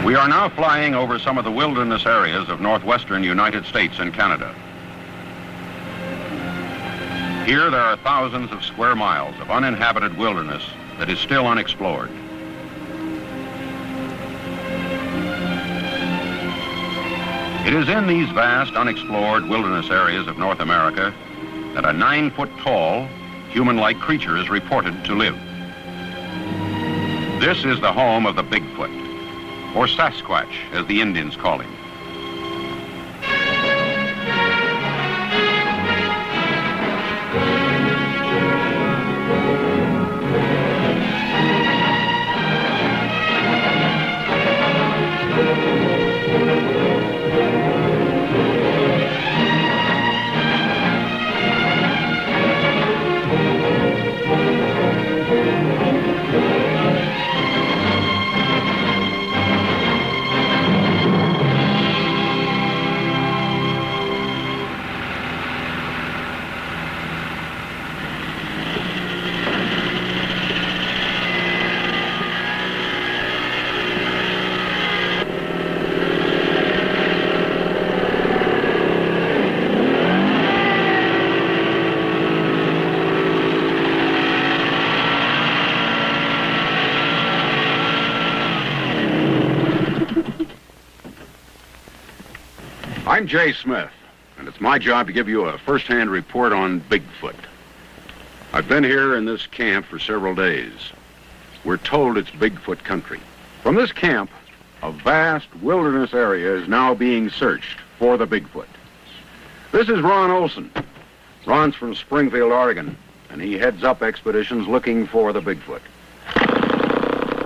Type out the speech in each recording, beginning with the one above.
We are now flying over some of the wilderness areas of northwestern United States and Canada. Here there are thousands of square miles of uninhabited wilderness that is still unexplored. It is in these vast unexplored wilderness areas of North America that a 9-foot-tall, human-like creature is reported to live. This is the home of the Bigfoot, or Sasquatch, as the Indians call him. I'm Jay Smith, and it's my job to give you a first-hand report on Bigfoot. I've been here in this camp for several days. We're told it's Bigfoot country. From this camp, a vast wilderness area is now being searched for the Bigfoot. This is Ron Olson. Ron's from Springfield, Oregon, and he heads up expeditions looking for the Bigfoot.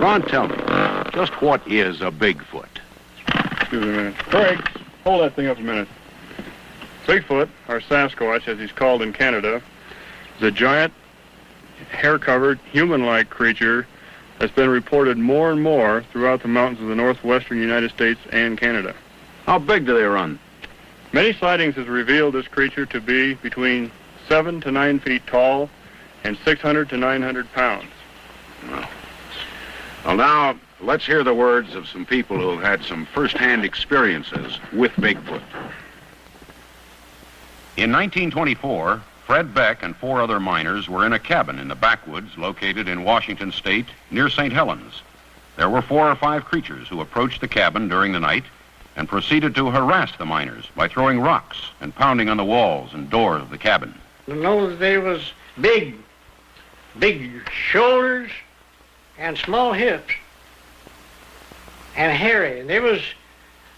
Ron, tell me, just what is a Bigfoot? Excuse me a minute. Craig, hold that thing up a minute. Bigfoot, or Sasquatch, as he's called in Canada, is a giant, hair-covered, human-like creature that's been reported more and more throughout the mountains of the northwestern United States and Canada. How big do they run? Many sightings have revealed this creature to be between 7 to 9 feet tall and 600 to 900 pounds. Well, now, let's hear the words of some people who have had some first-hand experiences with Bigfoot. In 1924, Fred Beck and 4 other miners were in a cabin in the backwoods located in Washington State near St. Helens. There were 4 or 5 creatures who approached the cabin during the night and proceeded to harass the miners by throwing rocks and pounding on the walls and doors of the cabin. In those days was big shoulders and small hips and hairy. They was,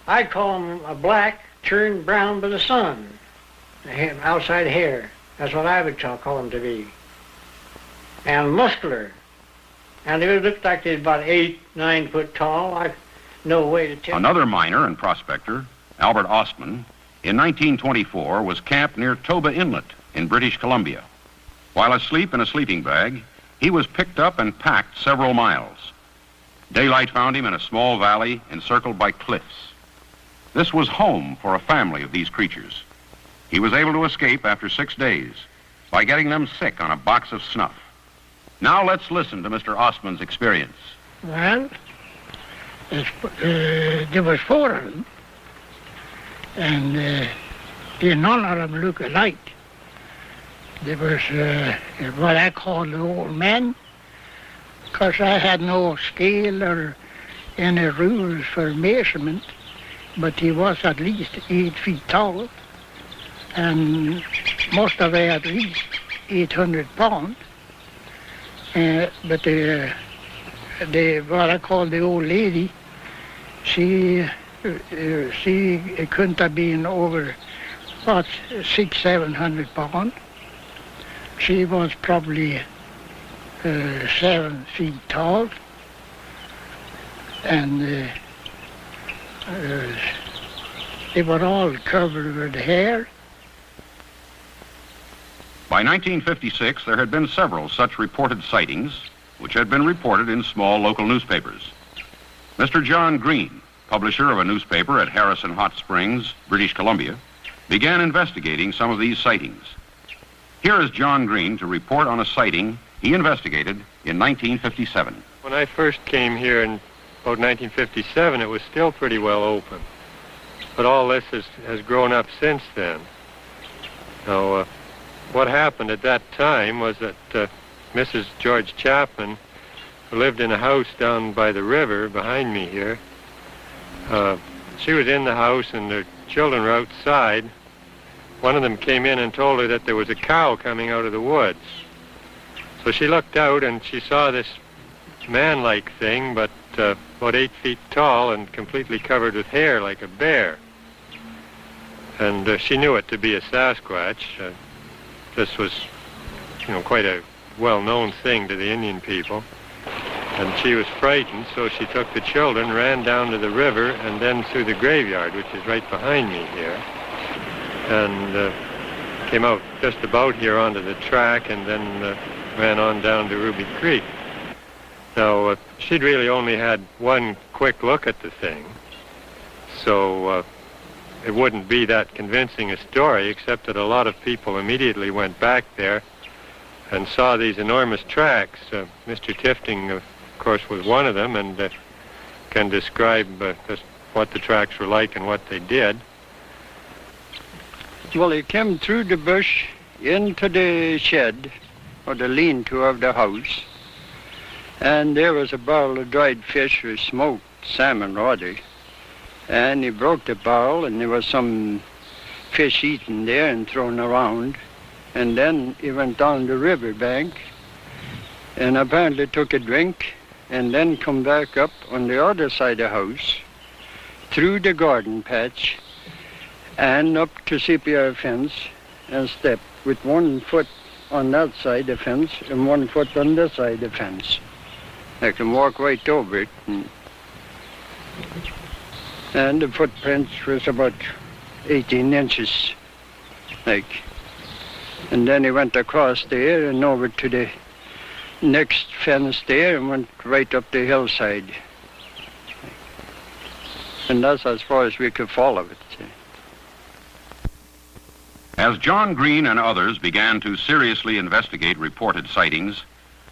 I call them a black turned brown by the sun, the outside hair. That's what I would call them to be. And muscular. And they looked like they were about 8, 9 foot tall. I've no way to tell. Another miner and prospector, Albert Ostman, in 1924 was camped near Toba Inlet in British Columbia. While asleep in a sleeping bag, he was picked up and packed several miles. Daylight found him in a small valley encircled by cliffs. This was home for a family of these creatures. He was able to escape after 6 days by getting them sick on a box of snuff. Now let's listen to Mr. Ostman's experience. Well, there was 4 of them, and none of them look alike. There was what I call the old man, because I had no scale or any rules for measurement, but he was at least 8 feet tall, and must have at least 800 pounds. But what I call the old lady, she couldn't have been over, what, 600-700 pounds. She was probably 7 feet tall, and they were all covered with hair. By 1956, there had been several such reported sightings, which had been reported in small local newspapers. Mr. John Green, publisher of a newspaper at Harrison Hot Springs, British Columbia, began investigating some of these sightings. Here is John Green to report on a sighting he investigated in 1957. When I first came here in about 1957, it was still pretty well open. But all this has grown up since then. Now, what happened at that time was that Mrs. George Chapman, who lived in a house down by the river behind me here, she was in the house and their children were outside. One of them came in and told her that there was a cow coming out of the woods. So she looked out and she saw this man-like thing, but about 8 feet tall and completely covered with hair like a bear. And she knew it to be a Sasquatch. This was, quite a well-known thing to the Indian people. And she was frightened, so she took the children, ran down to the river, and then through the graveyard, which is right behind me here, and came out just about here onto the track, and then ran on down to Ruby Creek. Now, she'd really only had one quick look at the thing, so it wouldn't be that convincing a story, except that a lot of people immediately went back there and saw these enormous tracks. Mr. Tifting, of course, was one of them, and can describe just what the tracks were like and what they did. Well, he came through the bush into the shed, or the lean-to of the house, and there was a barrel of dried fish with smoked salmon rather. And he broke the barrel, and there was some fish eaten there and thrown around. And then he went down the river bank and apparently took a drink, and then come back up on the other side of the house, through the garden patch, and up to CPR fence, and stepped with 1 foot on that side of the fence and 1 foot on this side of the fence. I can walk right over it. And the footprints was about 18 inches, like. And then he went across there and over to the next fence there and went right up the hillside. And that's as far as we could follow it. As John Green and others began to seriously investigate reported sightings,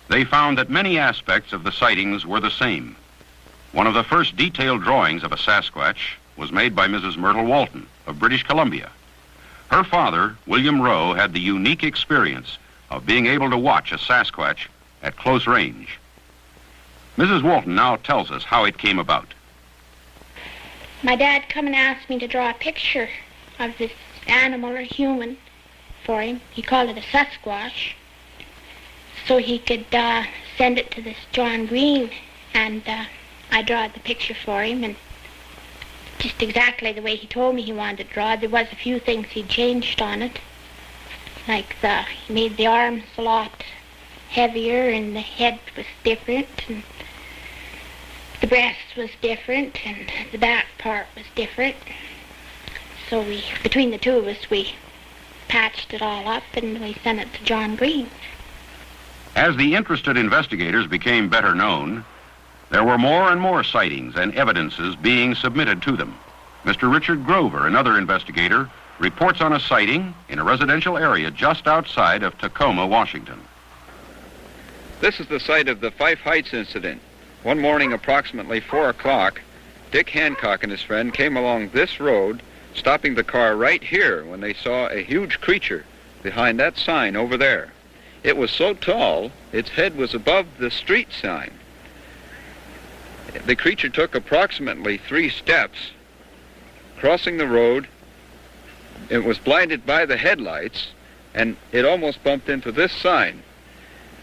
they found that many aspects of the sightings were the same. One of the first detailed drawings of a Sasquatch was made by Mrs. Myrtle Walton of British Columbia. Her father, William Rowe, had the unique experience of being able to watch a Sasquatch at close range. Mrs. Walton now tells us how it came about. My dad come and asked me to draw a picture of this animal or human for him. He called it a Sasquatch, so he could send it to this John Green, and I drawed the picture for him, and just exactly the way he told me he wanted to draw. There was a few things he changed on it, like he made the arms a lot heavier, and the head was different, and the breast was different, and the back part was different. So between the two of us, we patched it all up, and we sent it to John Green. As the interested investigators became better known, there were more and more sightings and evidences being submitted to them. Mr. Richard Grover, another investigator, reports on a sighting in a residential area just outside of Tacoma, Washington. This is the site of the Fife Heights incident. One morning, approximately 4 o'clock, Dick Hancock and his friend came along this road, stopping the car right here when they saw a huge creature behind that sign over there. It was so tall, its head was above the street sign. The creature took approximately 3 steps, crossing the road. It was blinded by the headlights, and it almost bumped into this sign.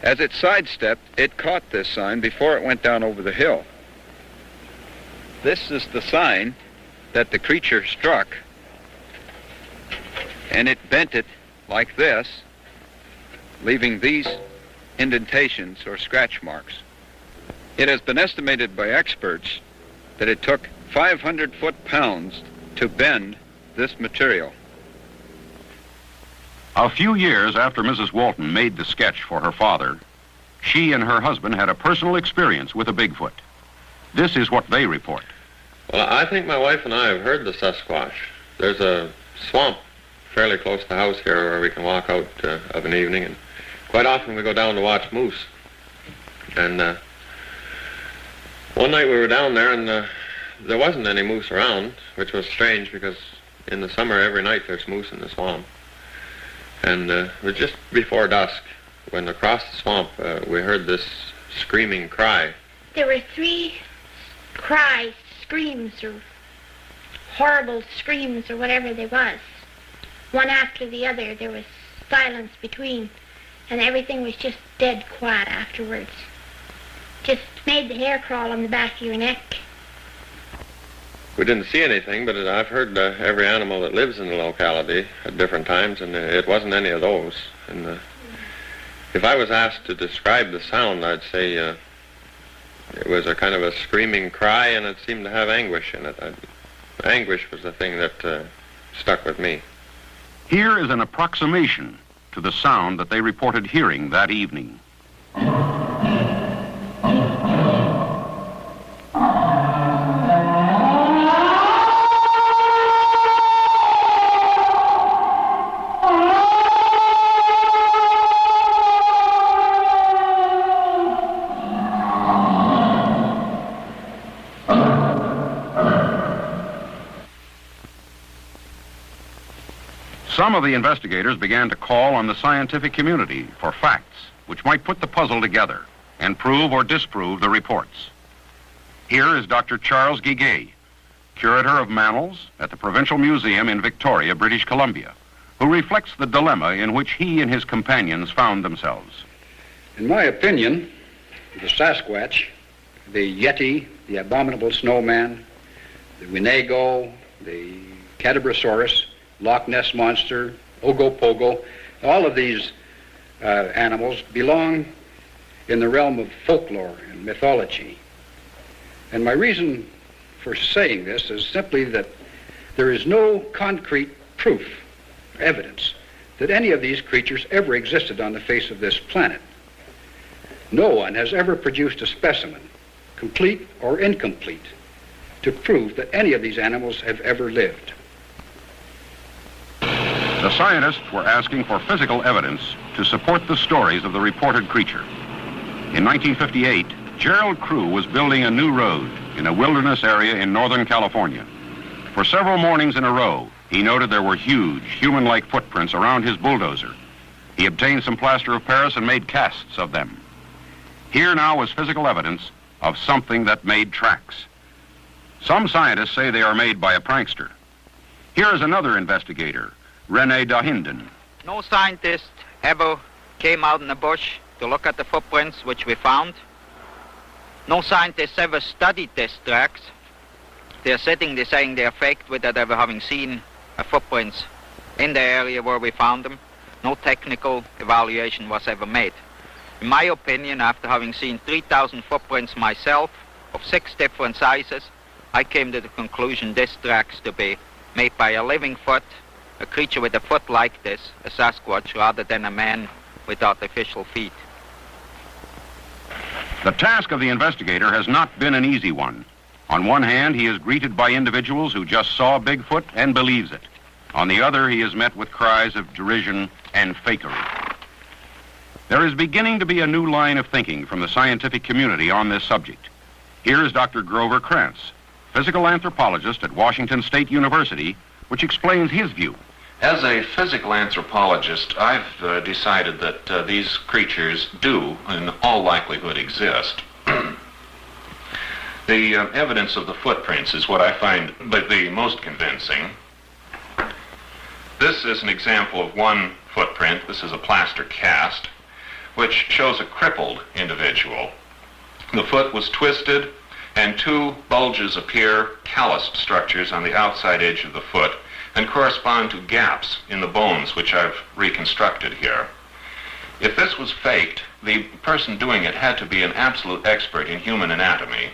As it sidestepped, it caught this sign before it went down over the hill. This is the sign that the creature struck, and it bent it like this, leaving these indentations or scratch marks. It has been estimated by experts that it took 500 foot-pounds to bend this material. A few years after Mrs. Walton made the sketch for her father, she and her husband had a personal experience with a Bigfoot. This is what they report. Well, I think my wife and I have heard the Sasquatch. There's a swamp fairly close to the house here where we can walk out of an evening, and quite often we go down to watch moose. And One night we were down there and there wasn't any moose around, which was strange because in the summer every night there's moose in the swamp. And it was just before dusk when across the swamp we heard this screaming cry. There were 3 cries, screams, or horrible screams, or whatever they was. One after the other. There was silence between, and everything was just dead quiet afterwards. Just made the hair crawl on the back of your neck. We didn't see anything, but I've heard every animal that lives in the locality at different times, and it wasn't any of those. And if I was asked to describe the sound, I'd say it was a kind of a screaming cry, and it seemed to have anguish in it. Anguish was the thing that stuck with me. Here is an approximation to the sound that they reported hearing that evening. Some of the investigators began to call on the scientific community for facts which might put the puzzle together and prove or disprove the reports. Here is Dr. Charles Guiguet, curator of mammals at the Provincial Museum in Victoria, British Columbia, who reflects the dilemma in which he and his companions found themselves. In my opinion, the Sasquatch, the Yeti, the abominable snowman, the Winnebago, the Cadabrosaurus, Loch Ness Monster, Ogopogo, all of these animals belong in the realm of folklore and mythology. And my reason for saying this is simply that there is no concrete proof, evidence, that any of these creatures ever existed on the face of this planet. No one has ever produced a specimen, complete or incomplete, to prove that any of these animals have ever lived. The scientists were asking for physical evidence to support the stories of the reported creature. In 1958, Gerald Crew was building a new road in a wilderness area in Northern California. For several mornings in a row, he noted there were huge, human-like footprints around his bulldozer. He obtained some plaster of Paris and made casts of them. Here now was physical evidence of something that made tracks. Some scientists say they are made by a prankster. Here is another investigator, René Dahinden. No scientist ever came out in the bush to look at the footprints which we found. No scientists ever studied these tracks. They're sitting there saying they're faked without ever having seen footprints in the area where we found them. No technical evaluation was ever made. In my opinion, after having seen 3,000 footprints myself of 6 different sizes, I came to the conclusion this tracks to be made by a living foot, a creature with a foot like this, a Sasquatch, rather than a man with artificial feet. The task of the investigator has not been an easy one. On one hand, he is greeted by individuals who just saw Bigfoot and believes it. On the other, he is met with cries of derision and fakery. There is beginning to be a new line of thinking from the scientific community on this subject. Here is Dr. Grover Krantz, physical anthropologist at Washington State University, which explains his view. As a physical anthropologist, I've decided that these creatures do, in all likelihood, exist. The evidence of the footprints is what I find the most convincing. This is an example of one footprint. This is a plaster cast, which shows a crippled individual. The foot was twisted, and 2 bulges appear, calloused structures on the outside edge of the foot, and correspond to gaps in the bones which I've reconstructed here. If this was faked, the person doing it had to be an absolute expert in human anatomy.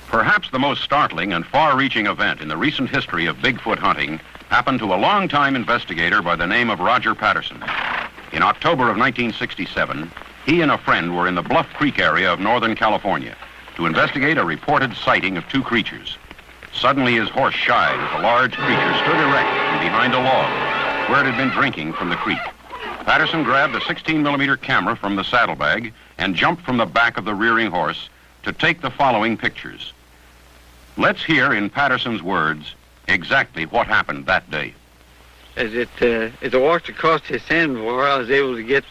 Perhaps the most startling and far-reaching event in the recent history of Bigfoot hunting happened to a long-time investigator by the name of Roger Patterson. In October of 1967, he and a friend were in the Bluff Creek area of Northern California to investigate a reported sighting of 2 creatures. Suddenly his horse shied as a large creature stood erect from behind a log where it had been drinking from the creek. Patterson grabbed a 16mm camera from the saddlebag and jumped from the back of the rearing horse to take the following pictures. Let's hear in Patterson's words exactly what happened that day. As it walked across the sandbar, I was able to get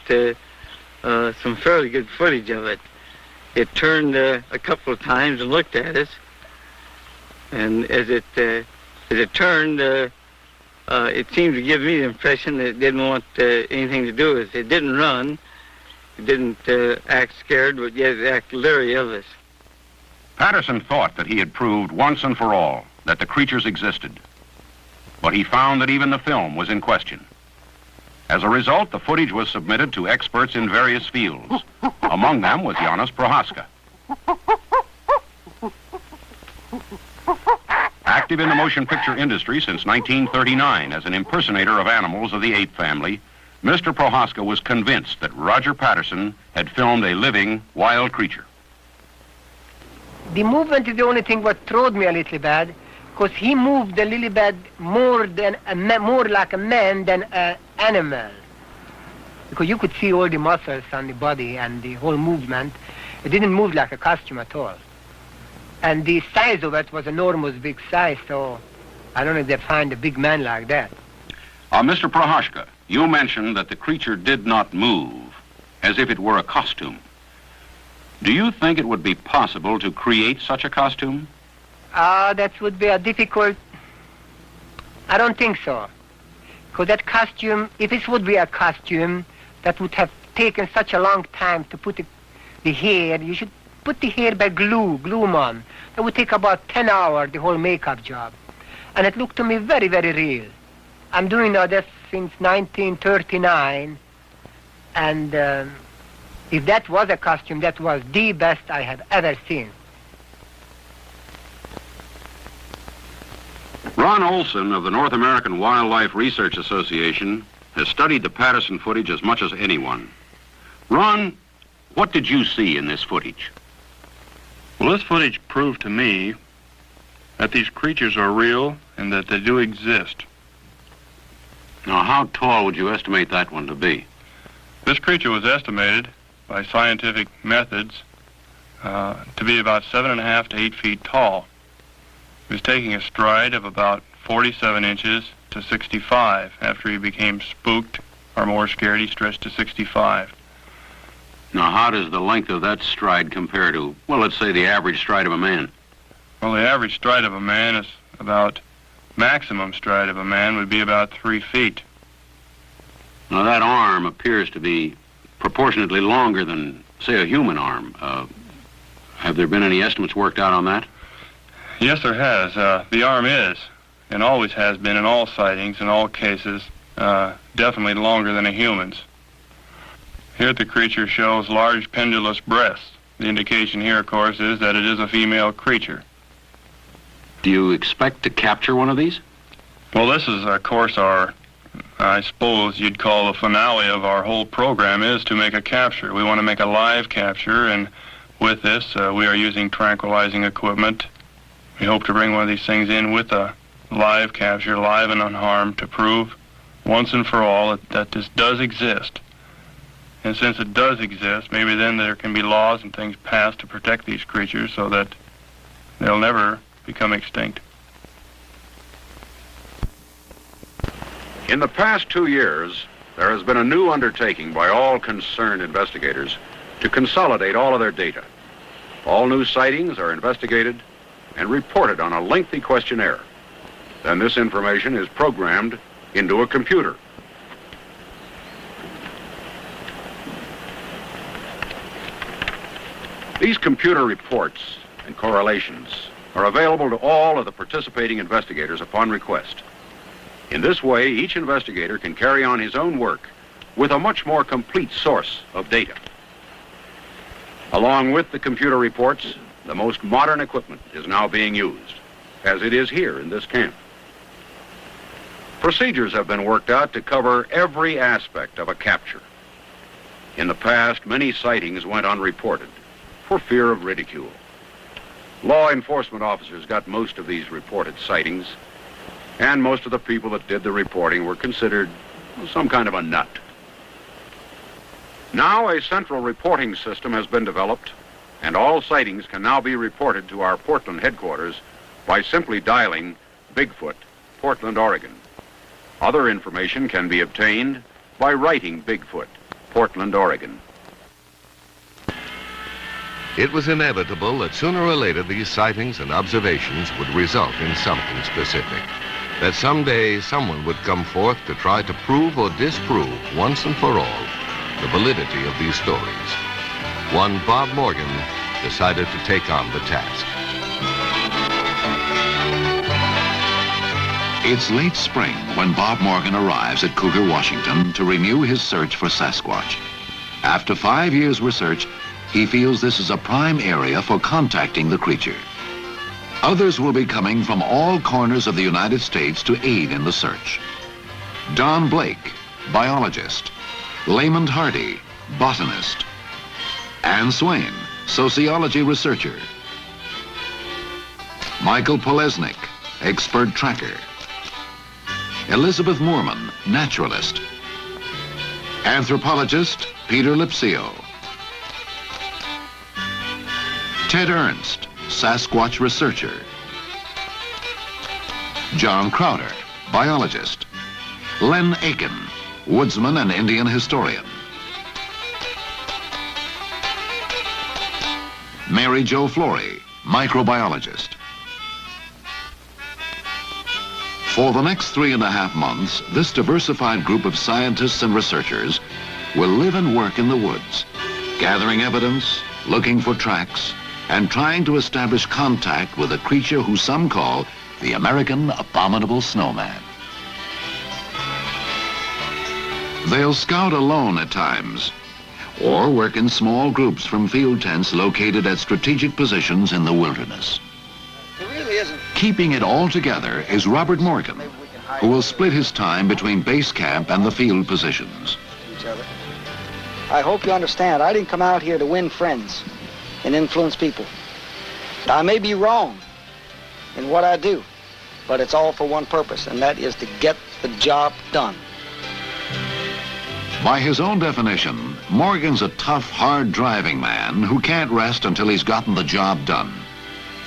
some fairly good footage of it. It turned a couple of times and looked at us, and as it turned, it seemed to give me the impression that it didn't want anything to do with us. It didn't run, it didn't act scared, but yet it acted leery of us. Patterson thought that he had proved once and for all that the creatures existed, but he found that even the film was in question. As a result, the footage was submitted to experts in various fields. Among them was Janis Prohaska. Active in the motion picture industry since 1939 as an impersonator of animals of the ape family, Mr. Prohaska was convinced that Roger Patterson had filmed a living, wild creature. The movement is the only thing what throwed me a little bad, because he moved a little bit more like a man than an animal. Because you could see all the muscles on the body and the whole movement. It didn't move like a costume at all. And the size of it was enormous big size, so I don't know if they find a big man like that. Mr. Prohaska, you mentioned that the creature did not move, as if it were a costume. Do you think it would be possible to create such a costume? That would be a difficult... I don't think so. Because that costume, if it would be a costume, that would have taken such a long time to put the hair. You should put the hair by glue on. That would take about 10 hours, the whole makeup job. And it looked to me very, very real. I'm doing this since 1939, and if that was a costume, that was the best I have ever seen. Ron Olson of the North American Wildlife Research Association has studied the Patterson footage as much as anyone. Ron, what did you see in this footage? Well, this footage proved to me that these creatures are real and that they do exist. Now, how tall would you estimate that one to be? This creature was estimated by scientific methods to be about 7.5 to 8 feet tall. He was taking a stride of about 47 inches to 65. After he became spooked or more scared, he stretched to 65. Now, how does the length of that stride compare to, well, let's say the average stride of a man? Well, the average stride of a man is about, maximum stride of a man would be about 3 feet. Now, that arm appears to be proportionately longer than, say, a human arm. Have there been any estimates worked out on that? Yes, there has. The arm is, and always has been in all sightings, in all cases, definitely longer than a human's. Here the creature shows large pendulous breasts. The indication here, of course, is that it is a female creature. Do you expect to capture one of these? Well, this is, of course, I suppose you'd call the finale of our whole program is to make a capture. We want to make a live capture, and with this, we are using tranquilizing equipment. We hope to bring one of these things in with a live capture, live and unharmed, to prove once and for all that this does exist. And since it does exist, maybe then there can be laws and things passed to protect these creatures so that they'll never become extinct. In the past 2 years, there has been a new undertaking by all concerned investigators to consolidate all of their data. All new sightings are investigated and reported on a lengthy questionnaire. Then this information is programmed into a computer. These computer reports and correlations are available to all of the participating investigators upon request. In this way, each investigator can carry on his own work with a much more complete source of data. Along with the computer reports, the most modern equipment is now being used, as it is here in this camp. Procedures have been worked out to cover every aspect of a capture. In the past, many sightings went unreported for fear of ridicule. Law enforcement officers got most of these reported sightings, and most of the people that did the reporting were considered some kind of a nut. Now a central reporting system has been developed, and all sightings can now be reported to our Portland headquarters by simply dialing Bigfoot, Portland, Oregon. Other information can be obtained by writing Bigfoot, Portland, Oregon. It was inevitable that sooner or later these sightings and observations would result in something specific. That someday someone would come forth to try to prove or disprove once and for all the validity of these stories. One Bob Morgan decided to take on the task. It's late spring when Bob Morgan arrives at Cougar, Washington to renew his search for Sasquatch. After 5 years' research, he feels this is a prime area for contacting the creature. Others will be coming from all corners of the United States to aid in the search. Don Blake, biologist. Lamont Hardy, botanist. Anne Swain, sociology researcher. Michael Polesnik, expert tracker. Elizabeth Moorman, naturalist. Anthropologist Peter Lipsio. Ted Ernst, Sasquatch researcher. John Crowder, biologist. Len Aiken, woodsman and Indian historian. Mary Jo Flory, microbiologist. For the next 3.5 months, this diversified group of scientists and researchers will live and work in the woods, gathering evidence, looking for tracks, and trying to establish contact with a creature who some call the American abominable snowman. They'll scout alone at times, or work in small groups from field tents located at strategic positions in the wilderness. Keeping it all together is Robert Morgan, who will split his time between base camp and the field positions. I hope you understand, I didn't come out here to win friends and influence people. I may be wrong in what I do, but it's all for one purpose, and that is to get the job done. By his own definition, Morgan's a tough, hard-driving man who can't rest until he's gotten the job done.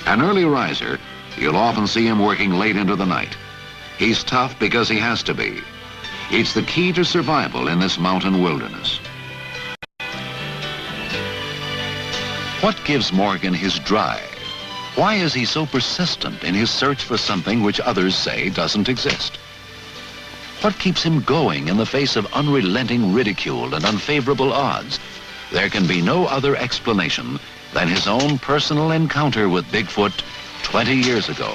An early riser, you'll often see him working late into the night. He's tough because he has to be. It's the key to survival in this mountain wilderness. What gives Morgan his drive? Why is he so persistent in his search for something which others say doesn't exist? What keeps him going in the face of unrelenting ridicule and unfavorable odds? There can be no other explanation than his own personal encounter with Bigfoot 20 years ago.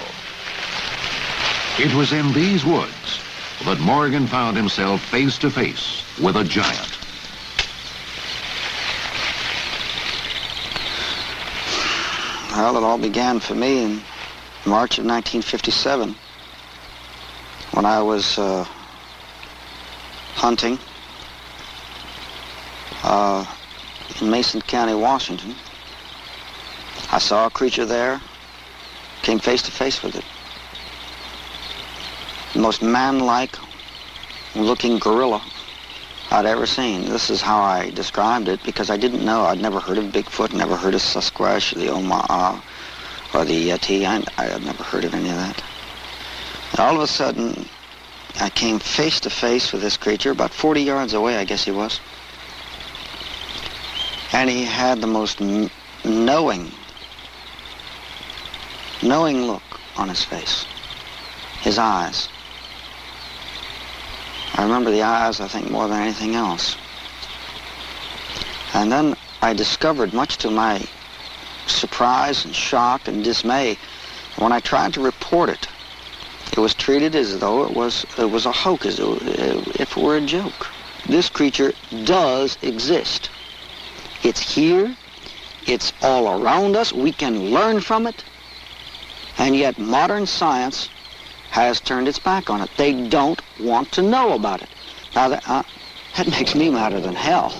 It was in these woods that Morgan found himself face to face with a giant. Well, it all began for me in March of 1957 when I was hunting in Mason County, Washington. I saw a creature there, came face to face with it. The most man-like looking gorilla I'd ever seen. This is how I described it, because I didn't know. I'd never heard of Bigfoot, never heard of Sasquatch, the Omaha, or the Yeti. I had never heard of any of that. And all of a sudden, I came face to face with this creature, about 40 yards away, I guess he was. And he had the most knowing look on his face. His eyes. I remember the eyes, I think, more than anything else. And then I discovered, much to my surprise and shock and dismay, when I tried to report it, it was treated as though it was a hoax, as if it were a joke. This creature does exist. It's here. It's all around us. We can learn from it. And yet modern science has turned its back on it. They don't want to know about it. Now, that makes me madder than hell.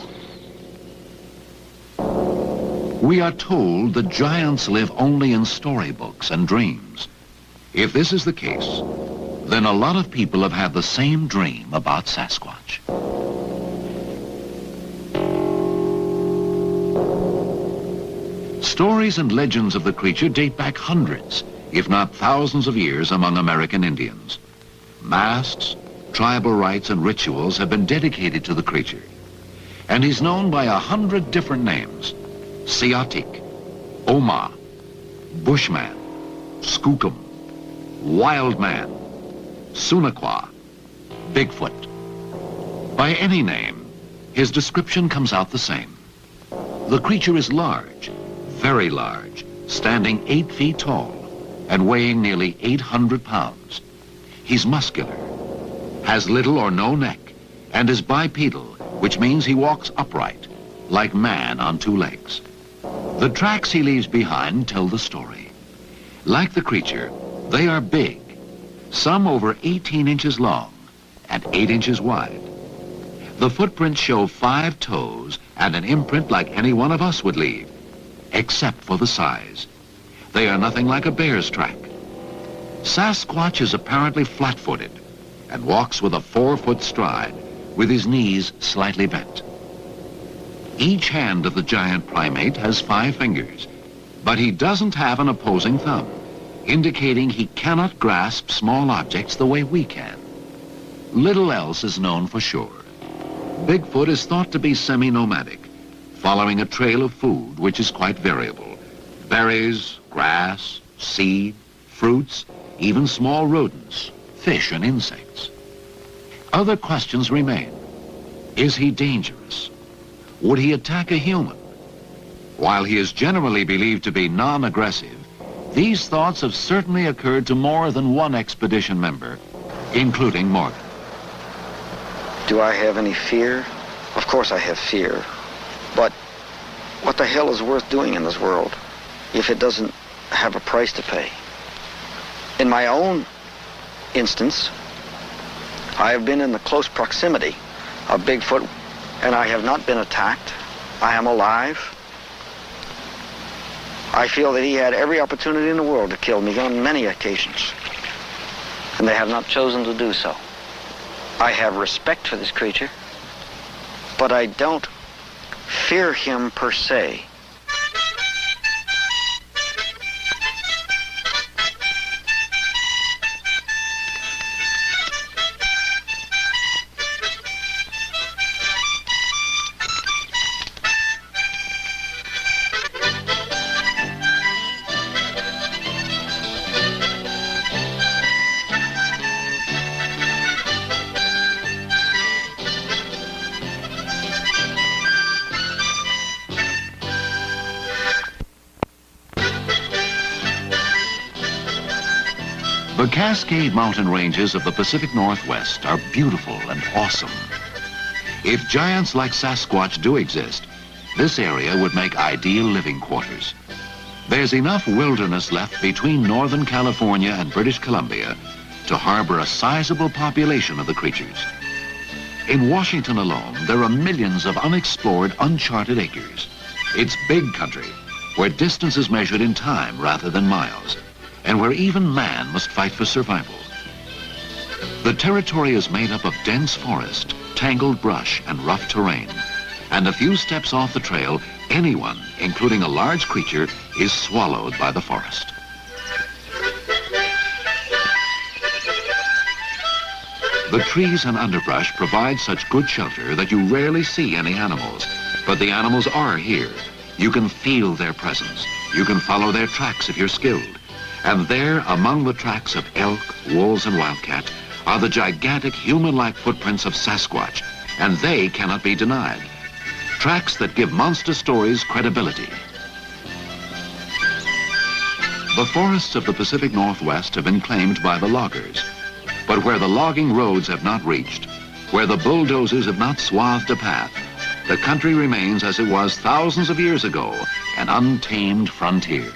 We are told that giants live only in storybooks and dreams. If this is the case, then a lot of people have had the same dream about Sasquatch. Stories and legends of the creature date back hundreds, if not thousands of years among American Indians. Masks, tribal rites, and rituals have been dedicated to the creature. And he's known by 100 different names: Siatik, Oma, Bushman, Skookum, Wild Man, Sunaqua, Bigfoot. By any name, his description comes out the same. The creature is large, very large, standing 8 feet tall and weighing nearly 800 pounds. He's muscular, has little or no neck, and is bipedal, which means he walks upright, like man on 2 legs. The tracks he leaves behind tell the story. Like the creature, they are big, some over 18 inches long and 8 inches wide. The footprints show 5 toes and an imprint like any one of us would leave, except for the size. They are nothing like a bear's track. Sasquatch is apparently flat-footed and walks with a 4-foot stride, with his knees slightly bent. Each hand of the giant primate has 5 fingers, but he doesn't have an opposing thumb, indicating he cannot grasp small objects the way we can. Little else is known for sure. Bigfoot is thought to be semi-nomadic, following a trail of food which is quite variable. Berries, grass, seed, fruits, even small rodents, fish and insects. Other questions remain. Is he dangerous? Would he attack a human? While he is generally believed to be non-aggressive, these thoughts have certainly occurred to more than one expedition member, including Morgan. Do I have any fear? Of course I have fear. But what the hell is worth doing in this world if it doesn't have a price to pay? In my own instance, I have been in the close proximity of Bigfoot, and I have not been attacked. I am alive. I feel that he had every opportunity in the world to kill me on many occasions, and they have not chosen to do so. I have respect for this creature, but I don't fear him per se. The Cascade Mountain ranges of the Pacific Northwest are beautiful and awesome. If giants like Sasquatch do exist, this area would make ideal living quarters. There's enough wilderness left between Northern California and British Columbia to harbor a sizable population of the creatures. In Washington alone, there are millions of unexplored, uncharted acres. It's big country, where distance is measured in time rather than miles, and where even man must fight for survival. The territory is made up of dense forest, tangled brush, and rough terrain. And a few steps off the trail, anyone, including a large creature, is swallowed by the forest. The trees and underbrush provide such good shelter that you rarely see any animals. But the animals are here. You can feel their presence. You can follow their tracks if you're skilled. And there, among the tracks of elk, wolves, and wildcat, are the gigantic human-like footprints of Sasquatch, and they cannot be denied. Tracks that give monster stories credibility. The forests of the Pacific Northwest have been claimed by the loggers. But where the logging roads have not reached, where the bulldozers have not swathed a path, the country remains as it was thousands of years ago, an untamed frontier.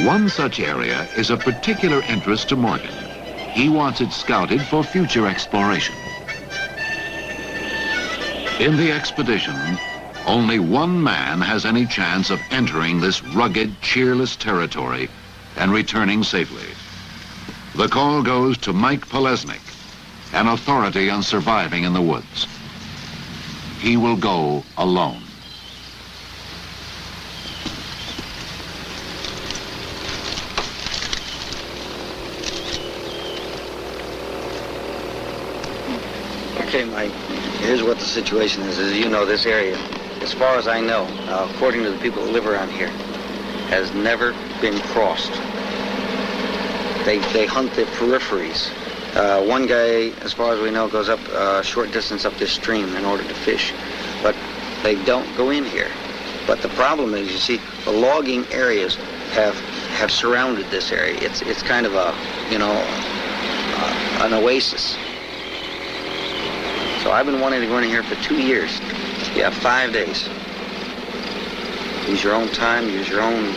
One such area is of particular interest to Morgan. He wants it scouted for future exploration. In the expedition, only one man has any chance of entering this rugged, cheerless territory and returning safely. The call goes to Mike Polesnik, an authority on surviving in the woods. He will go alone. Okay, Mike, here's what the situation is. As you know, this area, as far as I know, according to the people that live around here, has never been crossed. They hunt the peripheries. One guy, as far as we know, goes up a short distance up this stream in order to fish, but they don't go in here. But the problem is, you see, the logging areas have surrounded this area. It's kind of a, you know, an oasis. So I've been wanting to go in here for 2 years. You have 5 days. Use your own time, use your own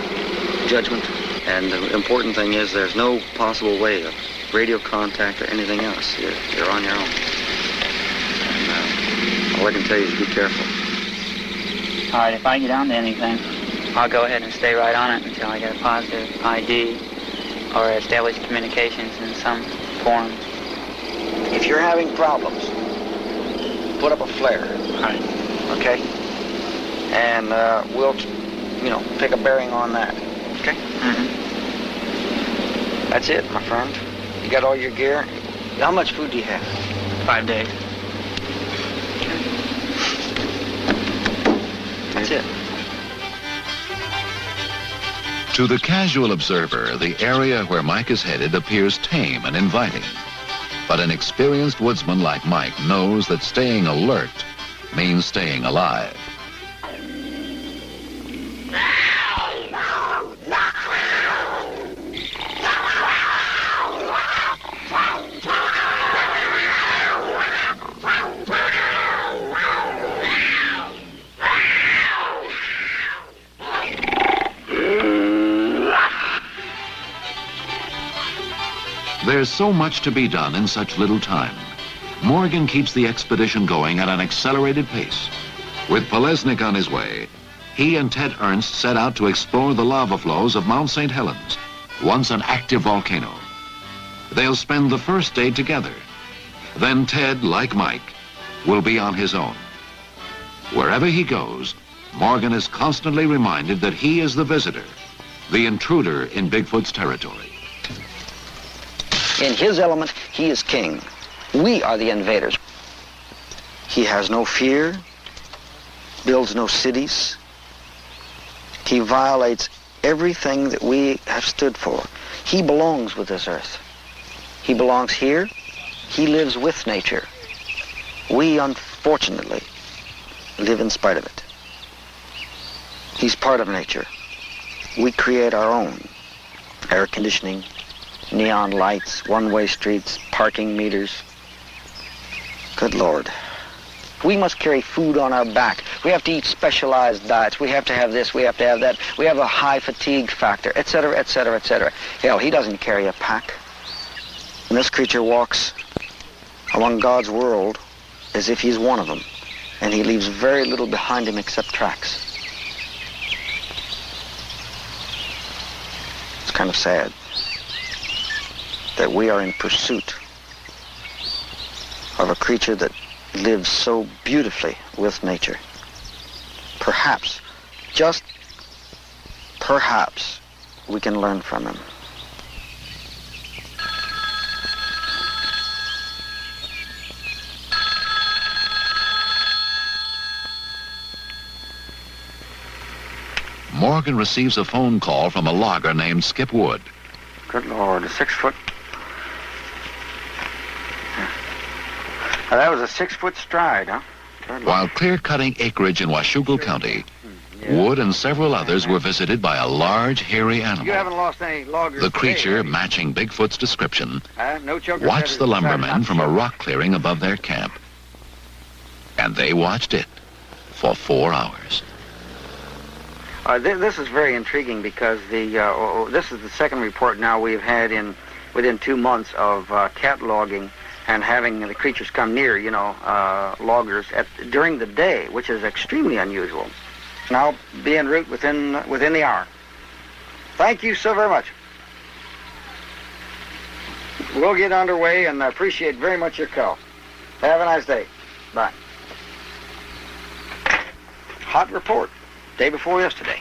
judgment. And the important thing is there's no possible way of radio contact or anything else. You're on your own. And all I can tell you is be careful. All right, if I get onto anything, I'll go ahead and stay right on it until I get a positive ID or establish communications in some form. If you're having problems, put up a flare. All right. Okay? And we'll, you know, take a bearing on that. Okay? Mm-hmm. That's it, my friend. You got all your gear? How much food do you have? 5 days. That's it. To the casual observer, the area where Mike is headed appears tame and inviting. But an experienced woodsman like Mike knows that staying alert means staying alive. There's so much to be done in such little time. Morgan keeps the expedition going at an accelerated pace. With Polesnik on his way, he and Ted Ernst set out to explore the lava flows of Mount St. Helens, once an active volcano. They'll spend the first day together. Then Ted, like Mike, will be on his own. Wherever he goes, Morgan is constantly reminded that he is the visitor, the intruder in Bigfoot's territory. In his element, he is king. We are the invaders. He has no fear, builds no cities. He violates everything that we have stood for. He belongs with this earth. He belongs here. He lives with nature. We, unfortunately, live in spite of it. He's part of nature. We create our own. Air conditioning, neon lights, one-way streets, parking meters. Good Lord. We must carry food on our back. We have to eat specialized diets. We have to have this, we have to have that. We have a high fatigue factor, etc., etc., etc. Hell, he doesn't carry a pack. And this creature walks among God's world as if he's one of them. And he leaves very little behind him except tracks. It's kind of sad that we are in pursuit of a creature that lives so beautifully with nature. Perhaps, just perhaps, we can learn from him. Morgan receives a phone call from a logger named Skip Wood. Good Lord, a 6 foot. Now, that was a 6 foot stride, huh? While clear-cutting acreage in Washougal County, Wood and several others were visited by a large, hairy animal. You haven't lost any loggers. The creature, today, matching Bigfoot's description, no choker watched the lumbermen from a rock clearing above their camp. And they watched it for 4 hours. This is very intriguing because this is the second report now we've had within 2 months of cataloging and having the creatures come near, loggers during the day, which is extremely unusual. And I'll be en route within the hour. Thank you so very much. We'll get underway, and I appreciate very much your call. Have a nice day. Bye. Hot report, day before yesterday.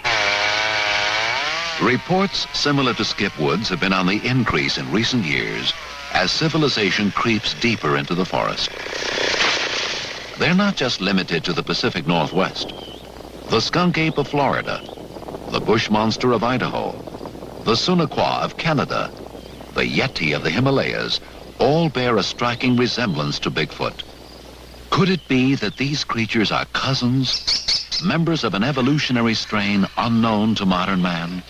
Reports similar to Skip Wood's have been on the increase in recent years as civilization creeps deeper into the forest. They're not just limited to the Pacific Northwest. The skunk ape of Florida, the bush monster of Idaho, the Sunaquah of Canada, the Yeti of the Himalayas, all bear a striking resemblance to Bigfoot. Could it be that these creatures are cousins, members of an evolutionary strain unknown to modern man?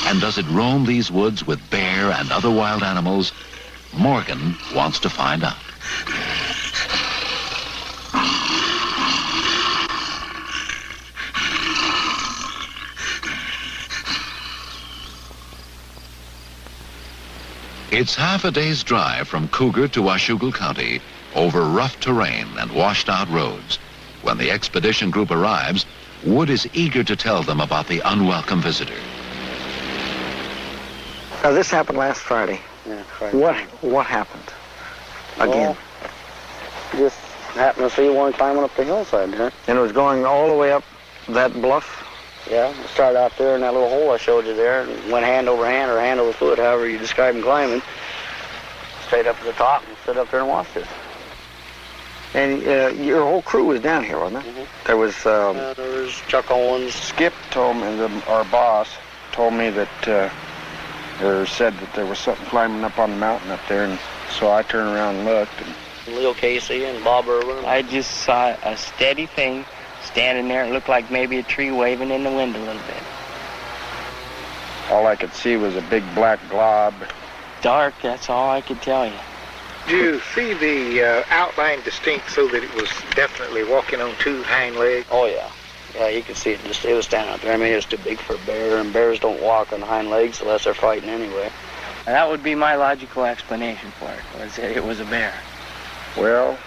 And does it roam these woods with bear and other wild animals? Morgan wants to find out. It's half a day's drive from Cougar to Washougal County over rough terrain and washed out roads. When the expedition group arrives, Wood is eager to tell them about the unwelcome visitor. This happened last Friday. Yeah, Friday. What happened? Again? Well, just happened to see one climbing up the hillside there. And it was going all the way up that bluff? Yeah, it started out there in that little hole I showed you there, and went hand over hand or hand over foot, however you describe him climbing, straight up to the top and stood up there and watched it. And your whole crew was down here, wasn't it? Mm-hmm. There was... there was Chuck Owens. Skip told me, our boss told me that, or said that there was something climbing up on the mountain up there, and so I turned around and looked. And Leo Casey and Bob Irwin. I just saw a steady thing standing there. It looked like maybe a tree waving in the wind a little bit. all I could see was a big black glob. Dark, that's all I could tell you. Do you see the outline distinct so that it was definitely walking on two hind legs? Oh, yeah. Yeah, you could see it. It was standing out there. I mean, it was too big for a bear, and bears don't walk on hind legs unless they're fighting anyway. And that would be my logical explanation for it, was that it was a bear. Well,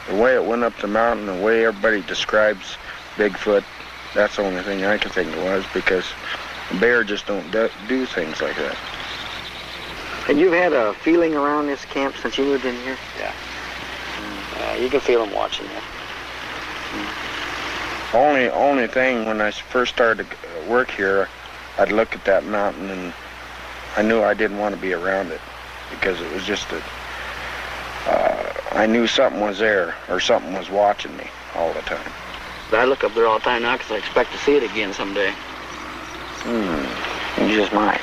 the way it went up the mountain, the way everybody describes Bigfoot, that's the only thing I could think it was, because a bear just don't do things like that. And you've had a feeling around this camp since you moved in here? Yeah. You can feel them watching you. Only thing, when I first started to work here, I'd look at that mountain and I knew I didn't want to be around it, because it was just that I knew something was there, or something was watching me all the time. But I look up there all the time now because I expect to see it again someday. You just might.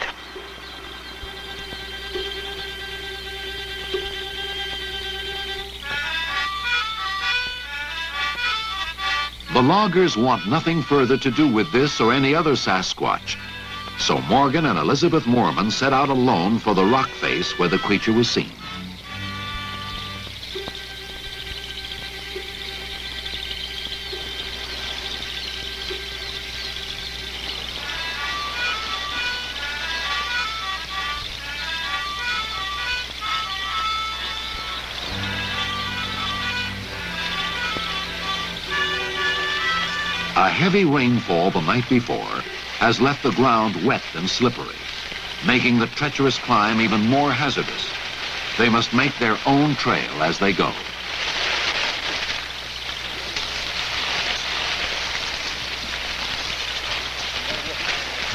The loggers want nothing further to do with this or any other Sasquatch. So Morgan and Elizabeth Moorman set out alone for the rock face where the creature was seen. A heavy rainfall the night before has left the ground wet and slippery, making the treacherous climb even more hazardous. They must make their own trail as they go.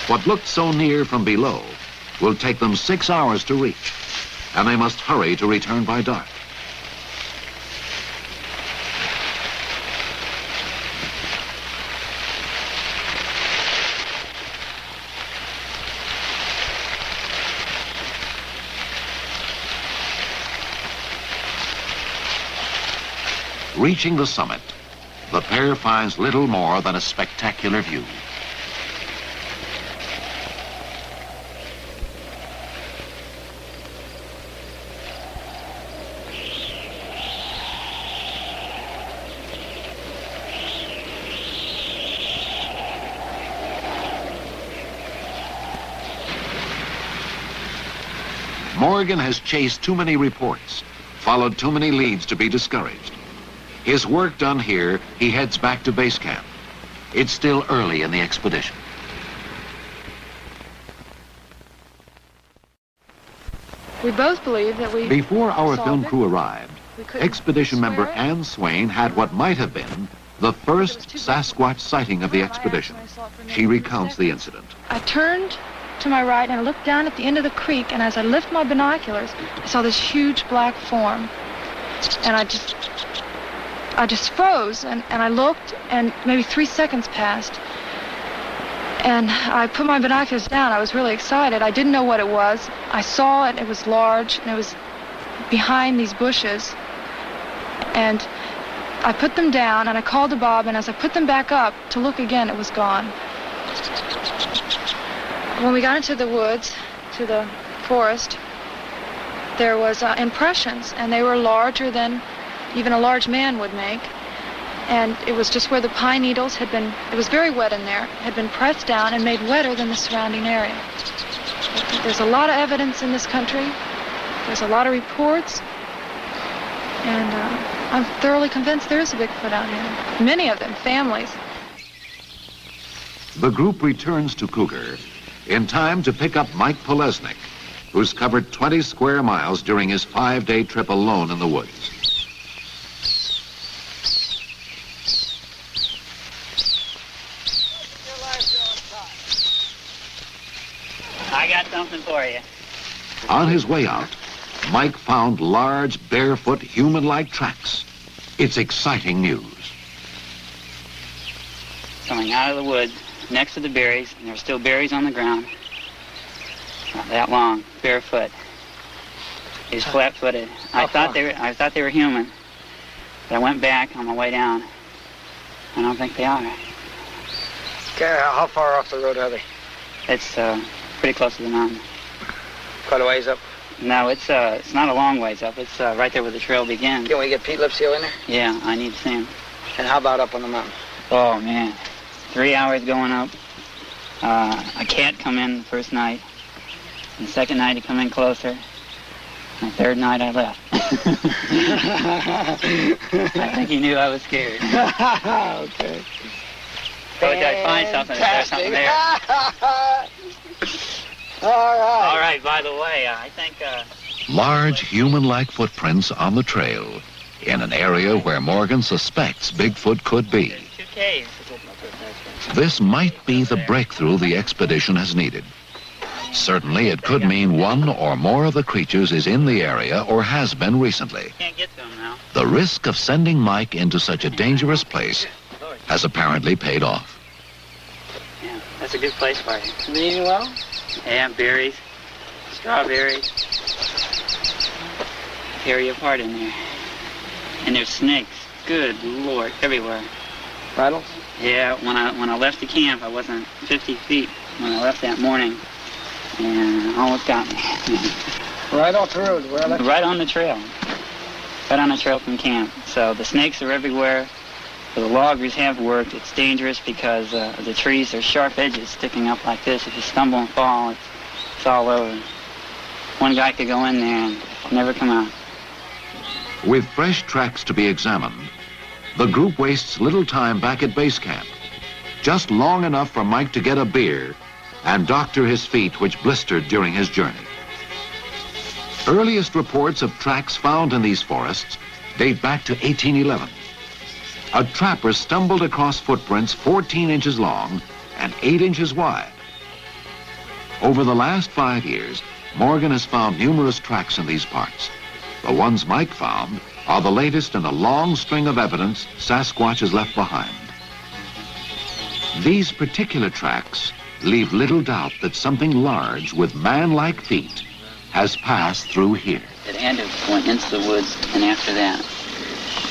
What looked so near from below will take them 6 hours to reach, and they must hurry to return by dark. Reaching the summit, the pair finds little more than a spectacular view. Morgan has chased too many reports. followed too many leads to be discouraged. His work done here, he heads back to base camp. It's still early in the expedition. We both believe that we... Before our solved film it. crew arrived, We couldn't expedition member swear it. Ann Swain had what might have been the first Sasquatch sighting of the expedition. She recounts the incident. I turned to my right and I looked down at the end of the creek, and as I lifted my binoculars, I saw this huge black form. And I just froze, and I looked, and maybe 3 seconds passed. And I put my binoculars down. I was really excited. I didn't know what it was. I saw it. It was large, and it was behind these bushes. And I put them down, and I called to Bob, and as I put them back up to look again, it was gone. When we got into the woods, to the forest, there was impressions, and they were larger than even a large man would make. And it was just where the pine needles had been, it was very wet in there, had been pressed down and made wetter than the surrounding area. There's a lot of evidence in this country. There's a lot of reports. And I'm thoroughly convinced there is a Bigfoot out here. Many of them, families. The group returns to Cougar in time to pick up Mike Polesnik, who's covered 20 square miles during his 5-day trip alone in the woods. I got something for you. On his way out, Mike found large, barefoot, human-like tracks. It's exciting news. Coming out of the woods, next to the berries, and there were still berries on the ground. Not that long, barefoot. He's flat-footed. I thought they were human, but I went back on my way down. I don't think they are. Okay, how far off the road are they? It's pretty close to the mountain. Quite a ways up. No, it's not a long ways up. It's right there where the trail begins. Can we get Pete Lipscomb in there? Yeah, I need to see him. And how about up on the mountain? Oh man, 3 hours going up. A cat come in the first night. The second night he come in closer. And the third night I left. I think he knew I was scared. Okay. Told you I'd find something. There's something there. All right. All right, by the way, I think... Large human-like footprints on the trail in an area where Morgan suspects Bigfoot could be. 2 caves. This might be the breakthrough the expedition has needed. Certainly, it could mean one or more of the creatures is in the area or has been recently. Can't get to him now. The risk of sending Mike into such a dangerous place has apparently paid off. Yeah, that's a good place for you. Been eating well? Yeah, berries, strawberries. Tear you apart in there. And there's snakes. Good Lord, everywhere. Rattles? Yeah, when I left the camp, I wasn't 50 feet when I left that morning, and it almost got me. Right off the road. Where I left Right on the trail. Right on the trail from camp. So the snakes are everywhere. The loggers have worked. It's dangerous because the trees are sharp edges sticking up like this. If you stumble and fall, it's all over. One guy could go in there and never come out. With fresh tracks to be examined, the group wastes little time back at base camp. Just long enough for Mike to get a beer and doctor his feet, which blistered during his journey. Earliest reports of tracks found in these forests date back to 1811. A trapper stumbled across footprints 14 inches long and 8 inches wide. Over the last 5 years, Morgan has found numerous tracks in these parts. The ones Mike found are the latest in a long string of evidence Sasquatch has left behind. These particular tracks leave little doubt that something large with man-like feet has passed through here. It ended went into the woods, and after that,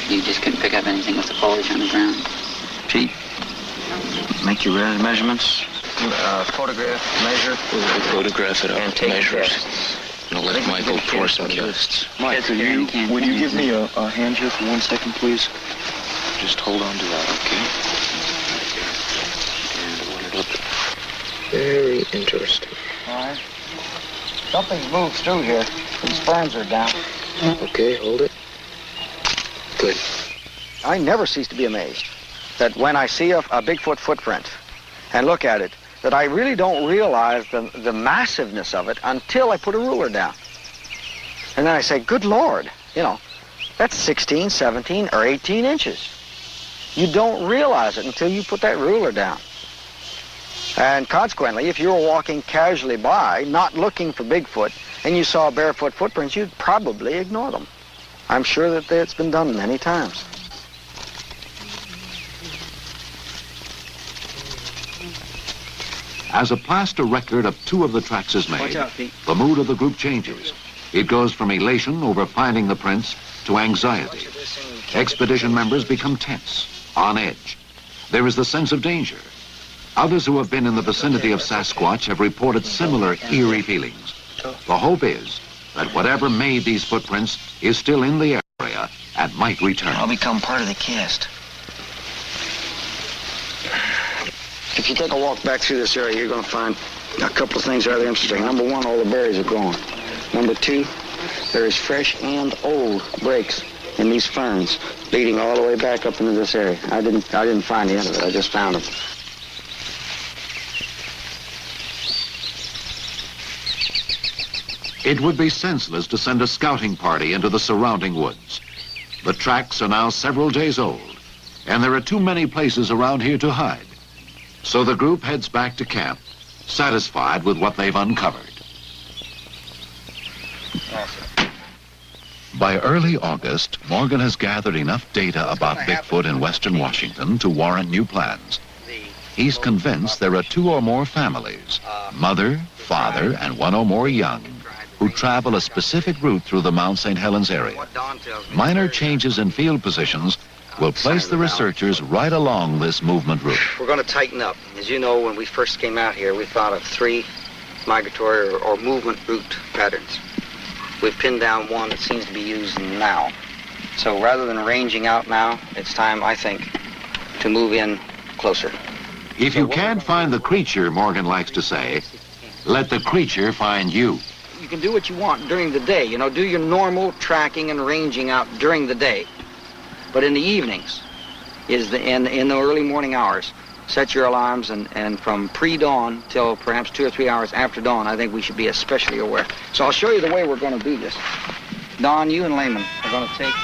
you just couldn't pick up anything with the foliage on the ground. Pete, make your measurements, photograph, measure. We'll photograph it up, and take measures. tests. And I'll let Michael pour some tests. Mike, would you give me a hand here for 1 second, please? Just hold on to that, okay? And hold it up. Very interesting. All right. Something's moved through here. These ferns are down. Okay, hold it. Good. I never cease to be amazed that when I see a Bigfoot footprint and look at it, that I really don't realize the massiveness of it until I put a ruler down. And then I say, good Lord, you know, that's 16, 17, or 18 inches. You don't realize it until you put that ruler down. And consequently, if you were walking casually by, not looking for Bigfoot, and you saw barefoot footprints, you'd probably ignore them. I'm sure that it's been done many times. As a plaster record of 2 of the tracks is made, the mood of the group changes. It goes from elation over finding the prints to anxiety. Expedition members become tense, on edge. There is the sense of danger. Others who have been in the vicinity of Sasquatch have reported similar eerie feelings. The hope is that whatever made these footprints is still in the area and might return. I'll become part of the cast. If you take a walk back through this area, you're going to find a couple of things rather interesting. Number 1, all the berries are gone. Number 2, there is fresh and old breaks in these ferns leading all the way back up into this area. I didn't find the end of it. I just found them. It would be senseless to send a scouting party into the surrounding woods. The tracks are now several days old, and there are too many places around here to hide. So the group heads back to camp, satisfied with what they've uncovered. By early August, Morgan has gathered enough data about Bigfoot in western Washington to warrant new plans. He's convinced there are 2 or more families, mother, father, and 1 or more young, who travel a specific route through the Mount St. Helens area. Minor changes in field positions will place the researchers right along this movement route. We're going to tighten up. As you know, when we first came out here, we thought of 3 migratory or movement route patterns. We've pinned down one that seems to be used now. So rather than ranging out now, it's time, I think, to move in closer. If you can't find the creature, Morgan likes to say, let the creature find you. You can do what you want during the day, you know, do your normal tracking and ranging out during the day. But in the evenings, in the early morning hours, set your alarms, and from pre-dawn till perhaps 2 or 3 hours after dawn, I think we should be especially aware. So I'll show you the way we're going to do this. Don, you and Lehman are going to take...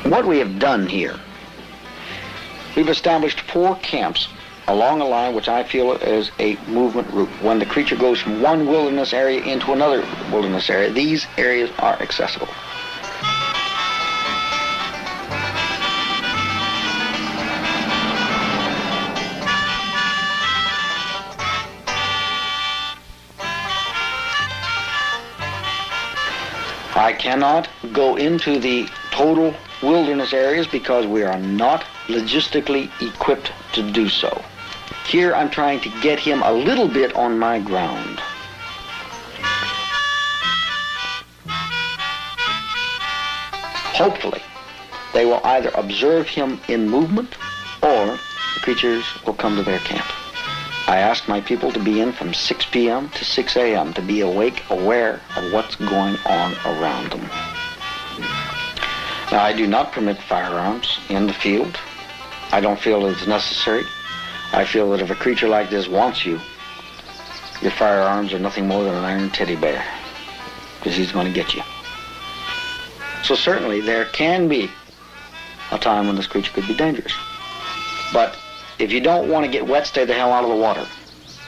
What we have done here, we've established 4 camps along a line which I feel is a movement route. When the creature goes from one wilderness area into another wilderness area, these areas are accessible. I cannot go into the total wilderness areas because we are not logistically equipped to do so. Here I'm trying to get him a little bit on my ground. Hopefully, they will either observe him in movement or the creatures will come to their camp. I ask my people to be in from 6 p.m. to 6 a.m. to be awake, aware of what's going on around them. Now, I do not permit firearms in the field. I don't feel that it's necessary. I feel that if a creature like this wants you, your firearms are nothing more than an iron teddy bear, because he's going to get you. So certainly there can be a time when this creature could be dangerous. But if you don't want to get wet, stay the hell out of the water.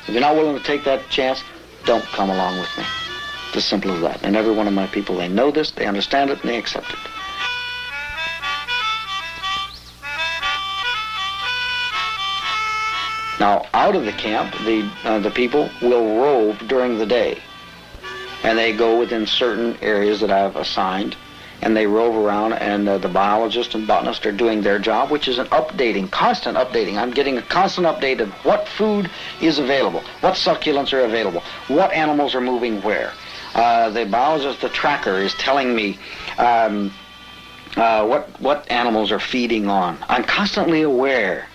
If you're not willing to take that chance, don't come along with me. It's as simple as that. And every one of my people, they know this, they understand it, and they accept it. Now, out of the camp, the people will rove during the day. and they go within certain areas that I've assigned, and they rove around, and the biologist and botanist are doing their job, which is an updating, constant updating. I'm getting a constant update of what food is available, what succulents are available, what animals are moving where. The biologist, the tracker, is telling me what animals are feeding on. I'm constantly aware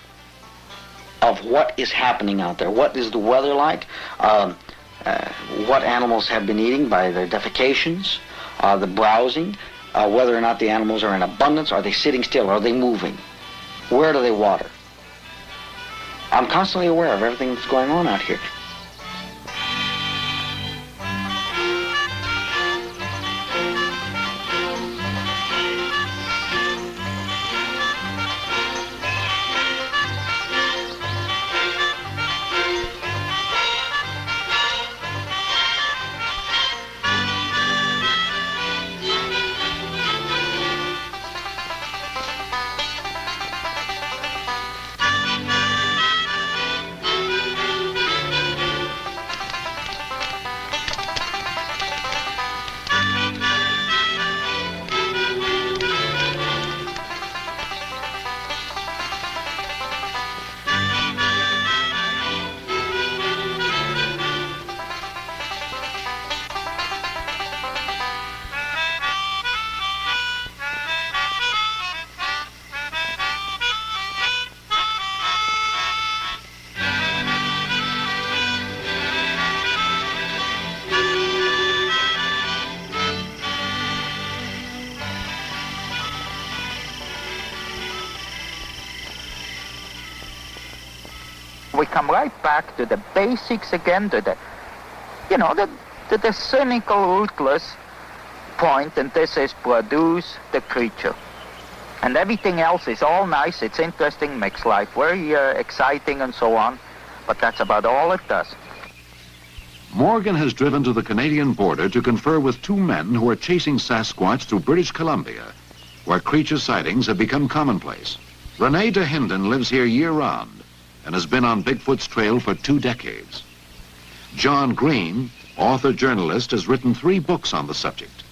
of what is happening out there. What is the weather like? What animals have been eating by their defecations, the browsing, whether or not the animals are in abundance. Are they sitting still? Are they moving? Where do they water? I'm constantly aware of everything that's going on out here. We come right back to the basics again, to the cynical, ruthless point, and this is produce the creature. And everything else is all nice, it's interesting, makes life very exciting and so on, but that's about all it does. Morgan has driven to the Canadian border to confer with two men who are chasing Sasquatch through British Columbia, where creature sightings have become commonplace. Rene de Hinden lives here year-round and has been on Bigfoot's trail for 2 decades. John Green, author-journalist, has written 3 books on the subject.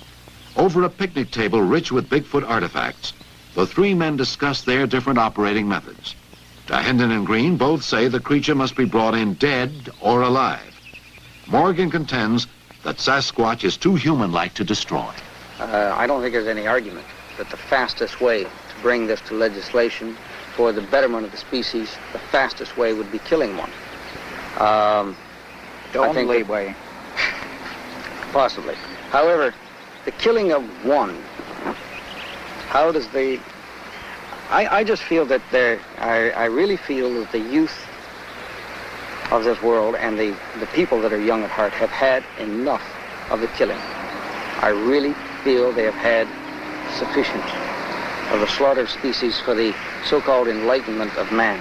Over a picnic table rich with Bigfoot artifacts, the 3 men discuss their different operating methods. De Hinden and Green both say the creature must be brought in dead or alive. Morgan contends that Sasquatch is too human-like to destroy. I don't think there's any argument that the fastest way to bring this to legislation for the betterment of the species, the fastest way would be killing one. The only way. Possibly. However, the killing of one, how does the... I just feel that I really feel that the youth of this world and the people that are young at heart have had enough of the killing. I really feel they have had sufficient of the slaughter of species for the so-called enlightenment of man.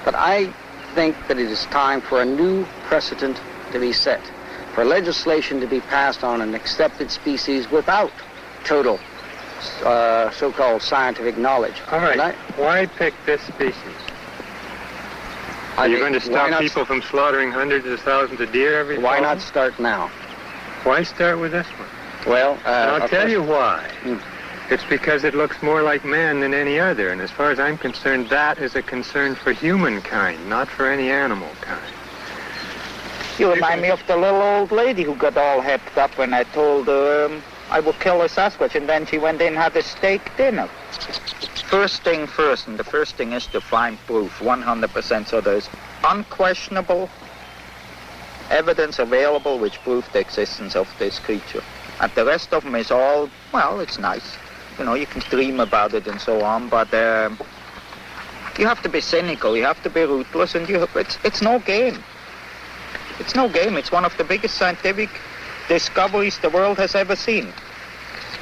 But I think that it is time for a new precedent to be set, for legislation to be passed on an accepted species without total so-called scientific knowledge. All right, why pick this species? Are you going to stop people from slaughtering hundreds of thousands of deer every fall? Why not start now? Why start with this one? Well, I'll tell you why. It's because it looks more like man than any other, and as far as I'm concerned, that is a concern for humankind, not for any animal kind. You remind me of the little old lady who got all hepped up when I told her I would kill a Sasquatch, and then she went in and had a steak dinner. First thing first, and the first thing is to find proof, 100%, so there's unquestionable evidence available which proves the existence of this creature. And the rest of them is all, well, it's nice. You know, you can dream about it and so on, but you have to be cynical, you have to be ruthless, and it's no game. It's no game. It's one of the biggest scientific discoveries the world has ever seen.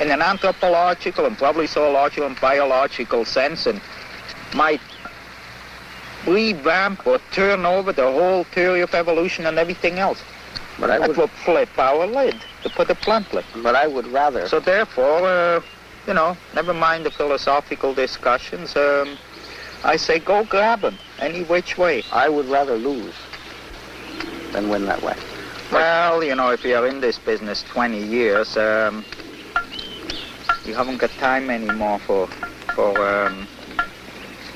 In an anthropological and probably zoological and biological sense, and might revamp or turn over the whole theory of evolution and everything else. But that would flip our lid, to put it bluntly. But I would rather... So therefore, never mind the philosophical discussions. I say go grab him, any which way. I would rather lose than win that way. Well, you know, if you're in this business 20 years, you haven't got time anymore for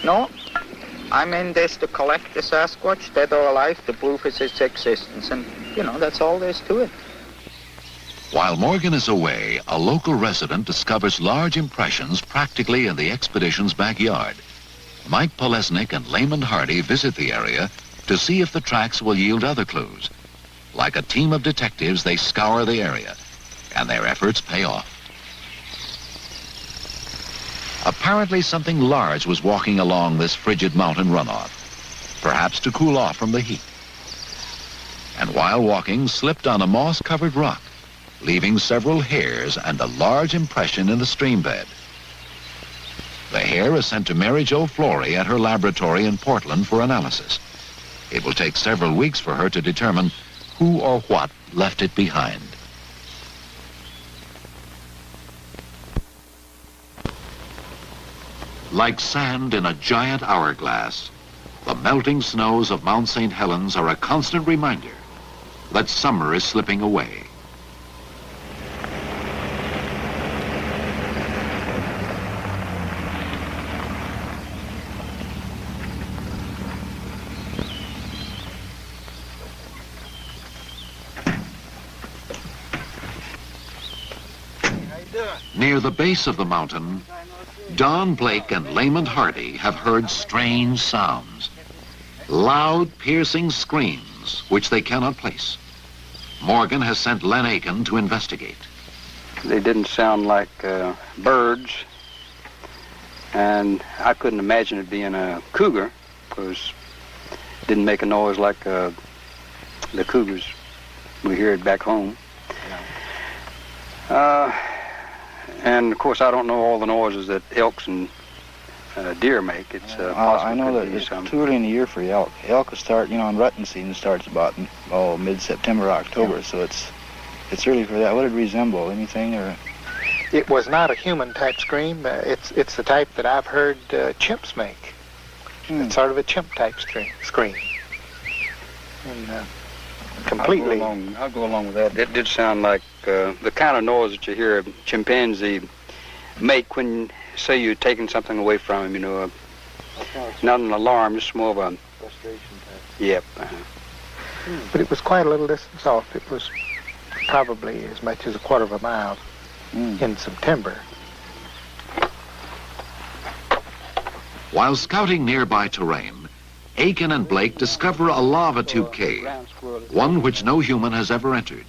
no. I'm in this to collect the Sasquatch, dead or alive, to prove its existence, and, you know, that's all there is to it. While Morgan is away, a local resident discovers large impressions practically in the expedition's backyard. Mike Polesnik and Layman Hardy visit the area to see if the tracks will yield other clues. Like a team of detectives, they scour the area, and their efforts pay off. Apparently something large was walking along this frigid mountain runoff, perhaps to cool off from the heat. And while walking, slipped on a moss-covered rock, leaving several hairs and a large impression in the stream bed. The hair is sent to Mary Jo Flory at her laboratory in Portland for analysis. It will take several weeks for her to determine who or what left it behind. Like sand in a giant hourglass, the melting snows of Mount St. Helens are a constant reminder that summer is slipping away. Near the base of the mountain, Don Blake and Layman Hardy have heard strange sounds. Loud, piercing screams, which they cannot place. Morgan has sent Len Aiken to investigate. They didn't sound like birds, and I couldn't imagine it being a cougar, because it didn't make a noise like the cougars we hear it back home. And of course, I don't know all the noises that elks and deer make. It's I know that it's too early in the year for elk. Elk will start, you know, in rutting season starts about mid-September, October. Yeah. So it's early for that. What did it resemble? Anything or? It was not a human type scream. It's the type that I've heard chimps make. It's sort of a chimp type scream. And completely. I'll go along with that. It did sound like the kind of noise that you hear a chimpanzee make when, say, you're taking something away from him, you know. Not an alarm, just more of a... frustration type. Yep. But it was quite a little distance off. It was probably as much as a quarter of a mile in September. While scouting nearby terrain, Aiken and Blake discover a lava tube cave, one which no human has ever entered.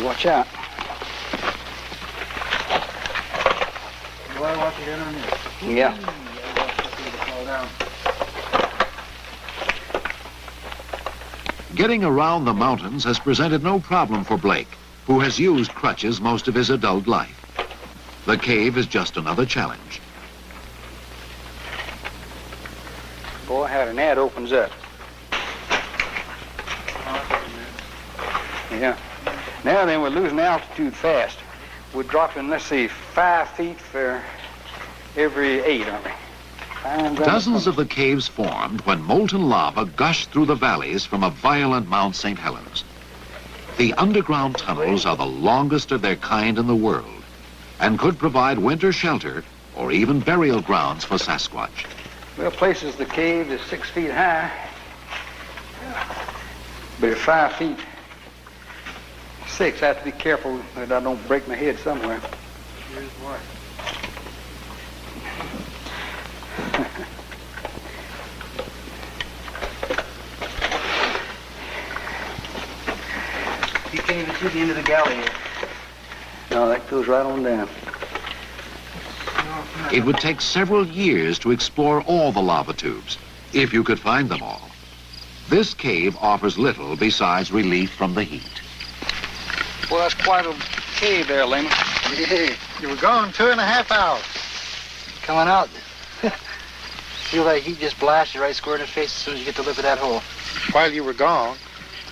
Watch out. Yeah. Getting around the mountains has presented no problem for Blake, who has used crutches most of his adult life. The cave is just another challenge. Boy, how the net opens up. Yeah. Now then, we're losing altitude fast. We're dropping, let's see, 5 feet for every 8, aren't we? Dozens of the caves formed when molten lava gushed through the valleys from a violent Mount St. Helens. The underground tunnels are the longest of their kind in the world and could provide winter shelter or even burial grounds for Sasquatch. Well, places the cave is 6 feet high, but at 5 feet 6, I have to be careful that I don't break my head somewhere. Here's what. You can't even see the end of the galley here. No, that goes right on down. It would take several years to explore all the lava tubes, if you could find them all. This cave offers little besides relief from the heat. Well, that's quite a cave there, Layman. Yeah, you were gone 2.5 hours. Coming out. Feel that heat just blasts you right square in the face as soon as you get to the lip of that hole. While you were gone,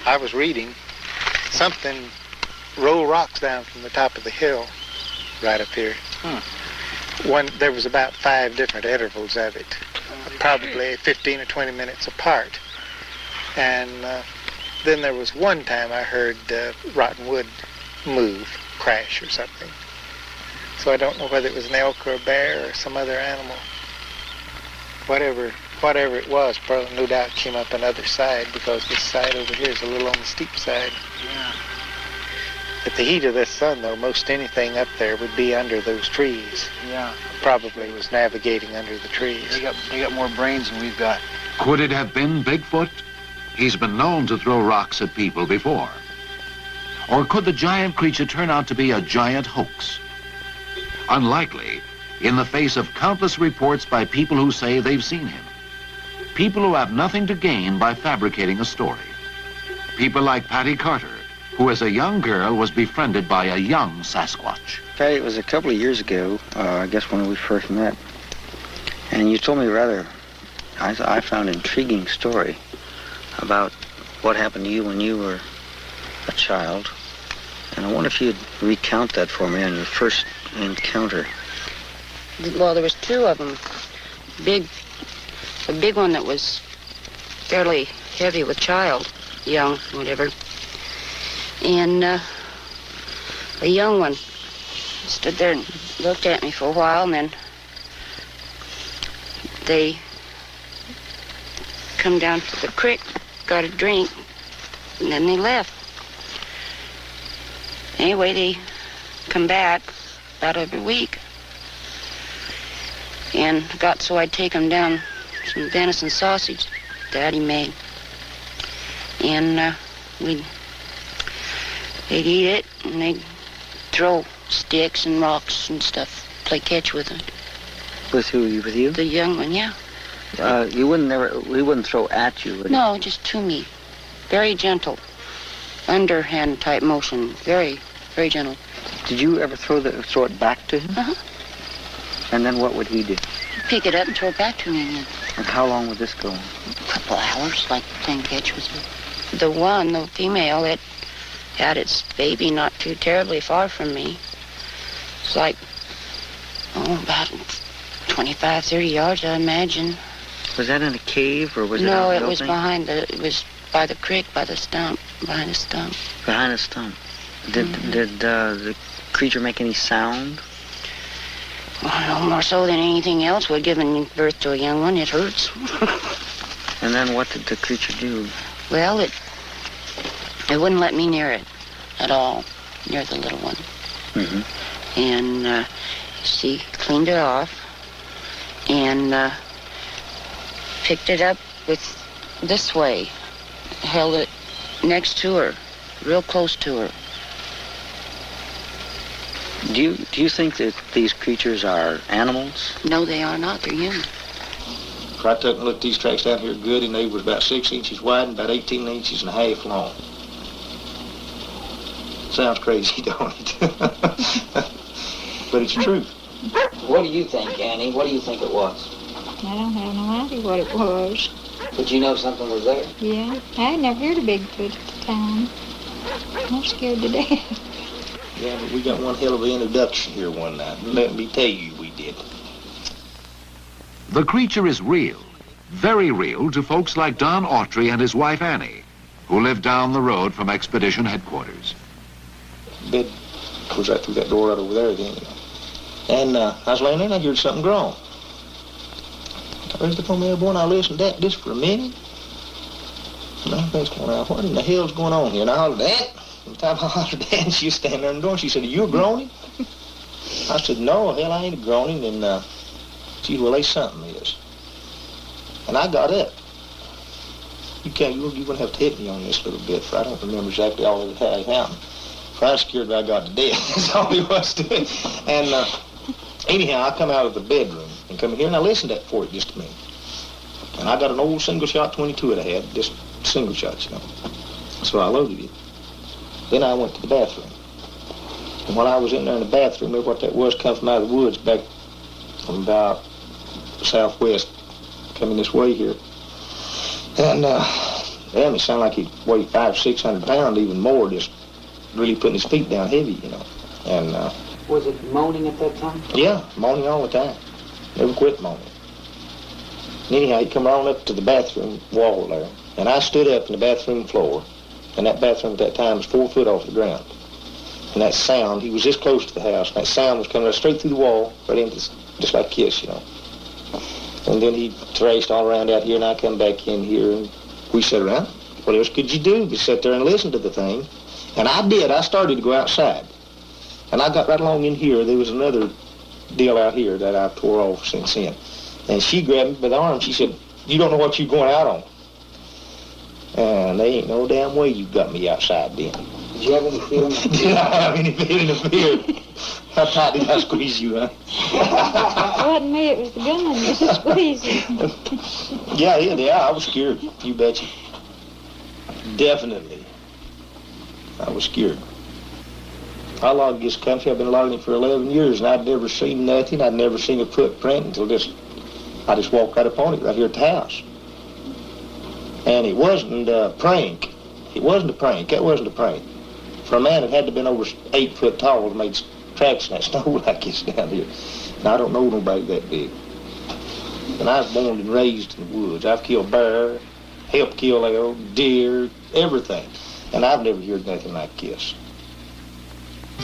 I was reading. Something rolled rocks down from the top of the hill right up here. there was about 5 different intervals of it, probably 15 or 20 minutes apart. And then there was one time I heard rotten wood move, crash or something. So I don't know whether it was an elk or a bear or some other animal. Whatever it was, probably no doubt came up another side, because this side over here is a little on the steep side. Yeah. At the heat of the sun, though, most anything up there would be under those trees. Yeah. Probably was navigating under the trees. They got more brains than we've got. Could it have been Bigfoot? He's been known to throw rocks at people before. Or could the giant creature turn out to be a giant hoax? Unlikely, in the face of countless reports by people who say they've seen him. People who have nothing to gain by fabricating a story. People like Patty Carter, who as a young girl was befriended by a young Sasquatch. Patty, it was a couple of years ago, I guess when we first met, and you told me I found intriguing story about what happened to you when you were a child. And I wonder if you'd recount that for me on your first encounter. Well, there was 2 of them. A big one that was fairly heavy with child, young, whatever. And a young one stood there and looked at me for a while, and then they come down to the creek, got a drink, and then they left. Anyway, they come back about every week, and got so I'd take them down some venison sausage Daddy made, and they'd eat it, and they'd throw sticks and rocks and stuff, play catch with it. With who? With you? The young one, yeah. We wouldn't throw at you, would No, just to me. Very gentle. Underhand type motion. Very, very gentle. Did you ever throw it back to him? Uh-huh. And then what would he do? Pick it up and throw it back to me again. And how long would this go? A couple hours, like playing catch with it. The female, it had its baby not too terribly far from me. It's like, about 25, 30 yards, I imagine. Was that in a cave, or was it No, out in the it was open? it was by the creek, by the stump, behind a stump. Behind a stump. Did the creature make any sound? Well, no more so than anything else would, giving birth to a young one. It hurts. And then what did the creature do? Well, it wouldn't let me near it at all, near the little one. Mm-hmm. And she cleaned it off and picked it up with this way, held it next to her, real close to her. Do you think that these creatures are animals? No, they are not. They're human. I took and looked these tracks down here good, and they was about 6 inches wide and about 18 inches and a half long. Sounds crazy, don't it? But it's true. What do you think, Annie? What do you think it was? I don't have no idea what it was. But you know something was there? Yeah, I had never heard of Bigfoot at the time. I'm scared to death. Yeah, but we got one hell of an introduction here one night. Let me tell you, we did. The creature is real, very real to folks like Don Autry and his wife Annie, who live down the road from Expedition Headquarters. Bed goes right through that door right over there then. And I was laying there and I heard something groan. I raised up on my elbow and I listened to that just for a minute. And I was going out, what in the hell's going on here? And I hollered, "Dad!" By the time I hollered, "Dad," she was standing there in the door and she said, "Are you groaning?" I said, "No, hell, I ain't groaning." And she said, "Well, there's something is." And I got up. You're going to have to hit me on this a little bit, for I don't remember exactly all that had happened. For I was scared that I got to death. That's all it was to it. And anyhow, I come out of the bedroom and come in here and I listened to that for it just a minute. And I got an old single shot 22 that I had, just single shots, you know. So I loaded it. Then I went to the bathroom. And while I was in there in the bathroom, remember what that was, come from out of the woods back from about southwest, coming this way here. And damn, it sounded like he weighed 500 or 600 pounds, even more, just really putting his feet down heavy, you know. And Was it moaning at that time? Yeah, moaning all the time. Never quit moaning. And anyhow, he'd come on up to the bathroom wall there, and I stood up in the bathroom floor, and that bathroom at that time was 4 foot off the ground. And that sound, he was this close to the house, and that sound was coming right straight through the wall, right into, just like Kiss, you know. And then he traced all around out here, and I come back in here, and we sat around. What else could you do but sit there and listen to the thing? And I did. I started to go outside. And I got right along in here. There was another deal out here that I've tore off since then. And she grabbed me by the arm. She said, "You don't know what you're going out on." And there ain't no damn way you got me outside then. Did you have any feeling of fear? Did I have any feeling of fear? How tight did I squeeze you, huh? It wasn't me, it was the gun that squeezed you. Yeah, I was scared. You betcha. Definitely. I was scared. I logged this country. I've been logging it for 11 years, and I'd never seen nothing. I'd never seen a footprint until I just walked right upon it right here at the house. And it wasn't a prank. It wasn't a prank. That wasn't a prank. For a man that had to have been over 8 foot tall to make tracks in that snow like this down here. And I don't know nobody that big. And I was born and raised in the woods. I've killed bear, helped kill elk, deer, everything. And I've never heard nothing like this.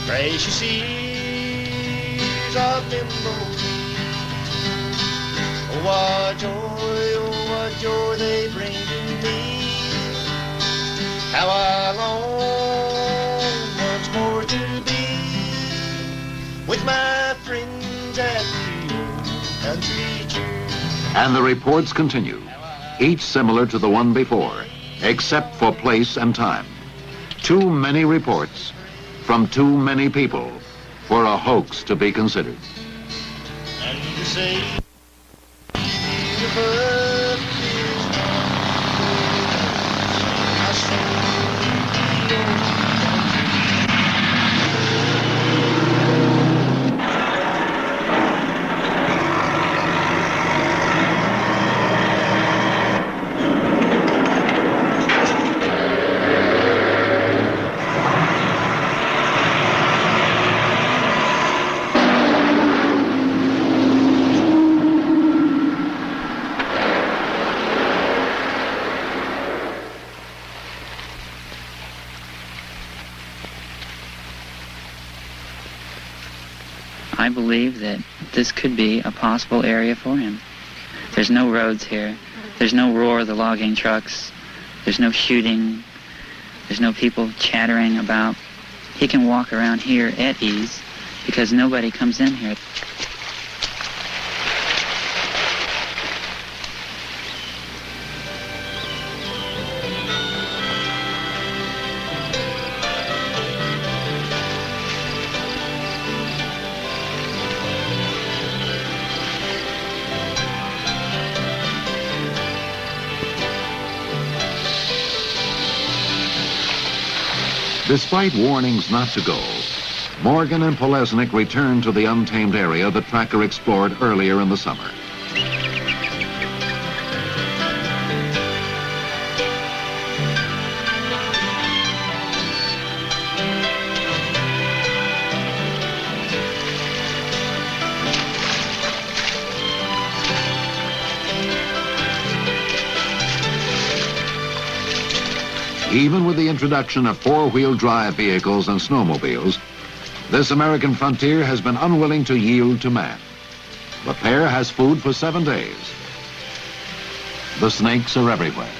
Gracious seas of memory. Oh, what joy they bring to me. How I long once more to be with my friends at the country church. And the reports continue, each similar to the one before, except for place and time. Too many reports from too many people for a hoax to be considered. And to say beautiful is I I believe that this could be a possible area for him. There's no roads here. There's no roar of the logging trucks. There's no shooting. There's no people chattering about. He can walk around here at ease because nobody comes in here. Despite warnings not to go, Morgan and Polesnik returned to the untamed area the tracker explored earlier in the summer. Even with the introduction of four-wheel drive vehicles and snowmobiles, this American frontier has been unwilling to yield to man. The pair has food for 7 days. The snakes are everywhere.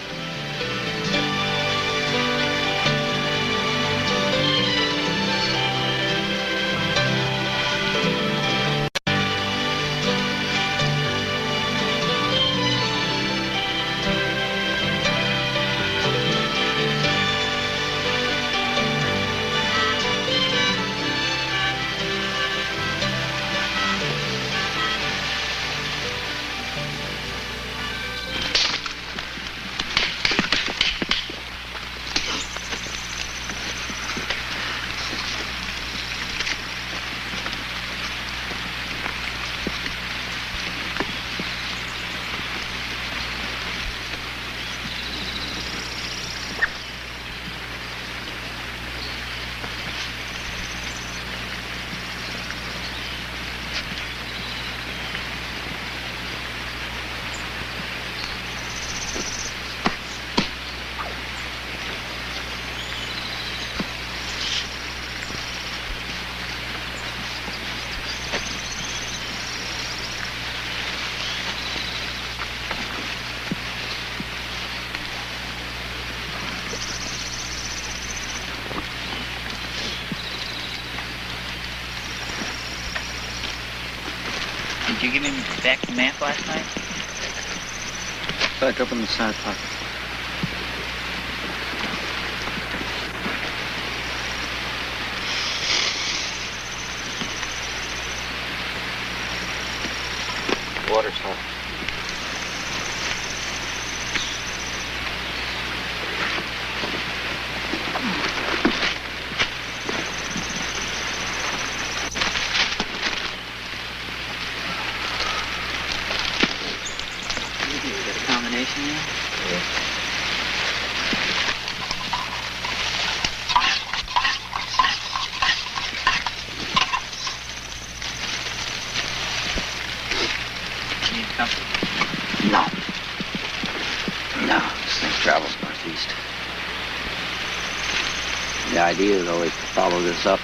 Did you give him back the map last night? Back up in the side pocket. Water's hot. You got a combination there? Yeah. Need company? No. No, this thing travels northeast. The idea, though, is to follow this up.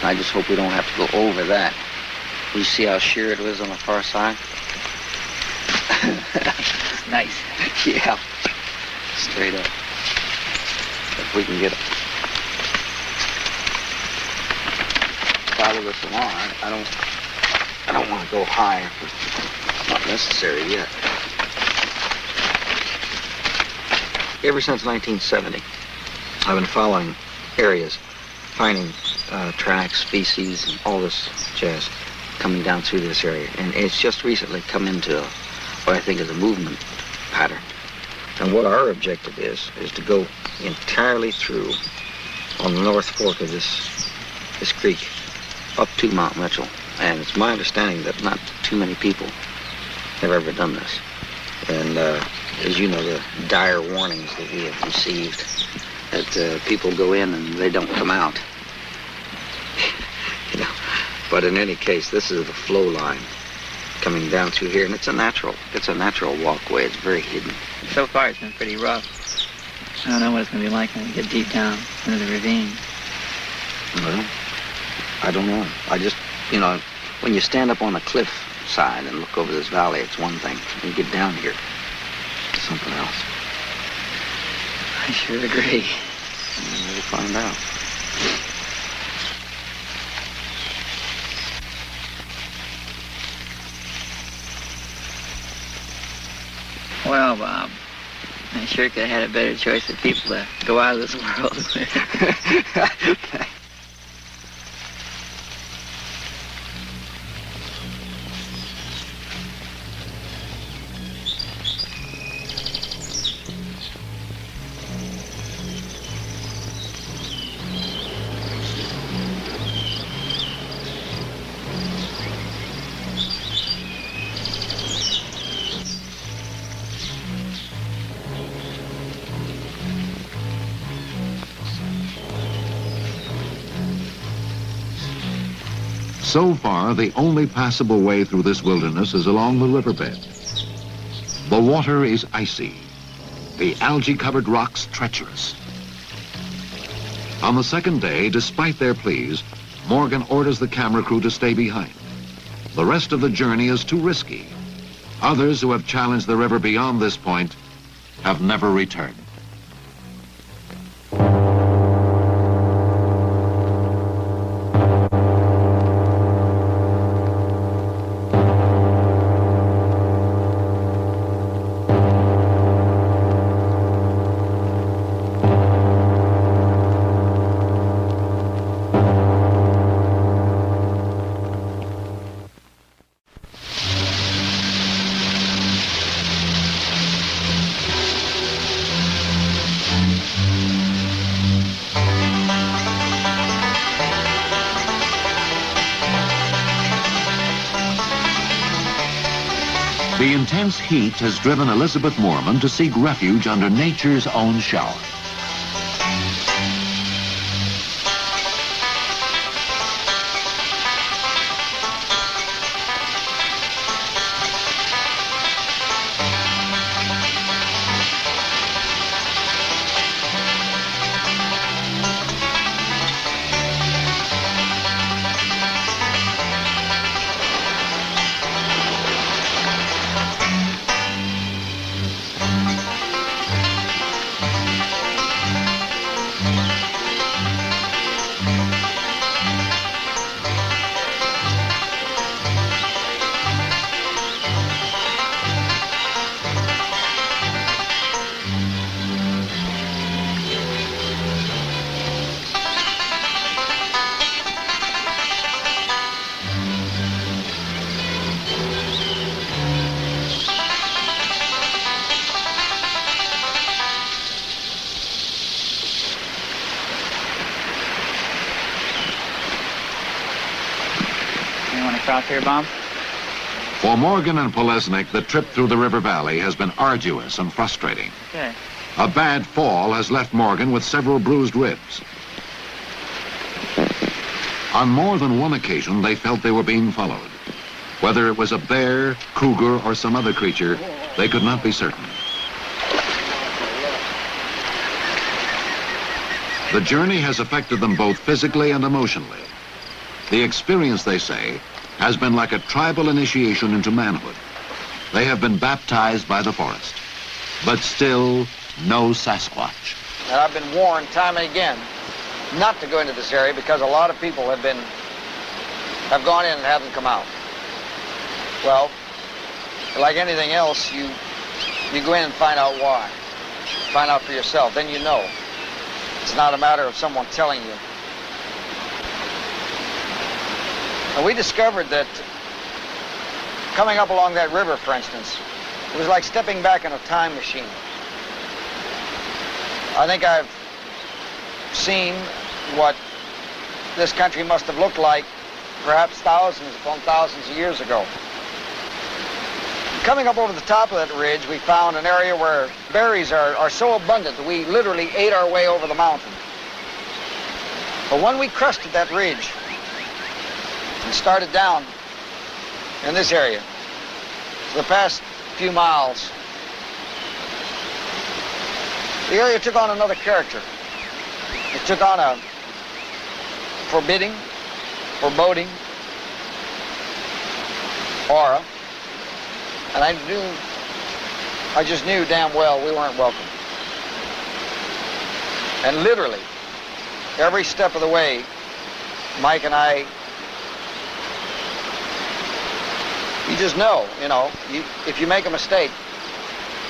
I just hope we don't have to go over that. You see how sheer it was on the far side? Nice. Yeah. Straight up. If we can get it. Follow this along. I don't want to go high if it's not necessary yet. Ever since 1970, I've been following areas, finding tracks, species, and all this jazz coming down through this area. And it's just recently come into what I think is a movement pattern. And what our objective is to go entirely through on the North Fork of this creek up to Mount Mitchell. And it's my understanding that not too many people have ever done this. And as you know, the dire warnings that we have received that people go in and they don't come out. You know, but in any case, this is the flow line coming down through here, and it's a natural walkway. It's very hidden. So far, it's been pretty rough. I don't know what it's going to be like when we get deep down into the ravine. Well, I don't know. I just, you know, when you stand up on the cliff side and look over this valley, it's one thing. When you get down here, it's something else. I sure agree. We'll find out. Well, Bob, I sure could have had a better choice of people to go out of this world with. So far, the only passable way through this wilderness is along the riverbed. The water is icy, the algae-covered rocks treacherous. On the second day, despite their pleas, Morgan orders the camera crew to stay behind. The rest of the journey is too risky. Others who have challenged the river beyond this point have never returned. The intense heat has driven Elizabeth Moorman to seek refuge under nature's own shower. Across here, Bob? For Morgan and Polesnik, the trip through the river valley has been arduous and frustrating. Okay. A bad fall has left Morgan with several bruised ribs. On more than one occasion, they felt they were being followed. Whether it was a bear, cougar, or some other creature, they could not be certain. The journey has affected them both physically and emotionally. The experience, they say, has been like a tribal initiation into manhood. They have been baptized by the forest, but still no Sasquatch. And I've been warned time and again not to go into this area because a lot of people have gone in and haven't come out. Well, like anything else, you go in and find out why. Find out for yourself, then you know. It's not a matter of someone telling you. And we discovered that coming up along that river, for instance, it was like stepping back in a time machine. I think I've seen what this country must have looked like perhaps thousands upon thousands of years ago. Coming up over the top of that ridge, we found an area where berries are so abundant that we literally ate our way over the mountain. But when we crested that ridge and started down in this area, for the past few miles, the area took on another character. It took on a forbidding, foreboding aura. And I just knew damn well we weren't welcome. And literally, every step of the way, Mike and I, you just know, if you make a mistake,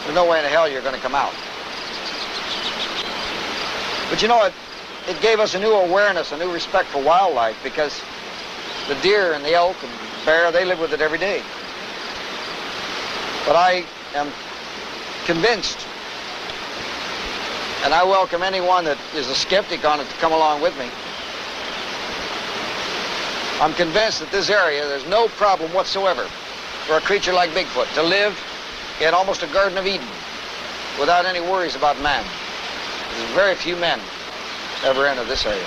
there's no way in the hell you're going to come out. But it gave us a new awareness, a new respect for wildlife, because the deer and the elk and the bear, they live with it every day. But I am convinced, and I welcome anyone that is a skeptic on it to come along with me. I'm convinced that this area, there's no problem whatsoever for a creature like Bigfoot to live in almost a Garden of Eden without any worries about man. There's very few men ever enter this area.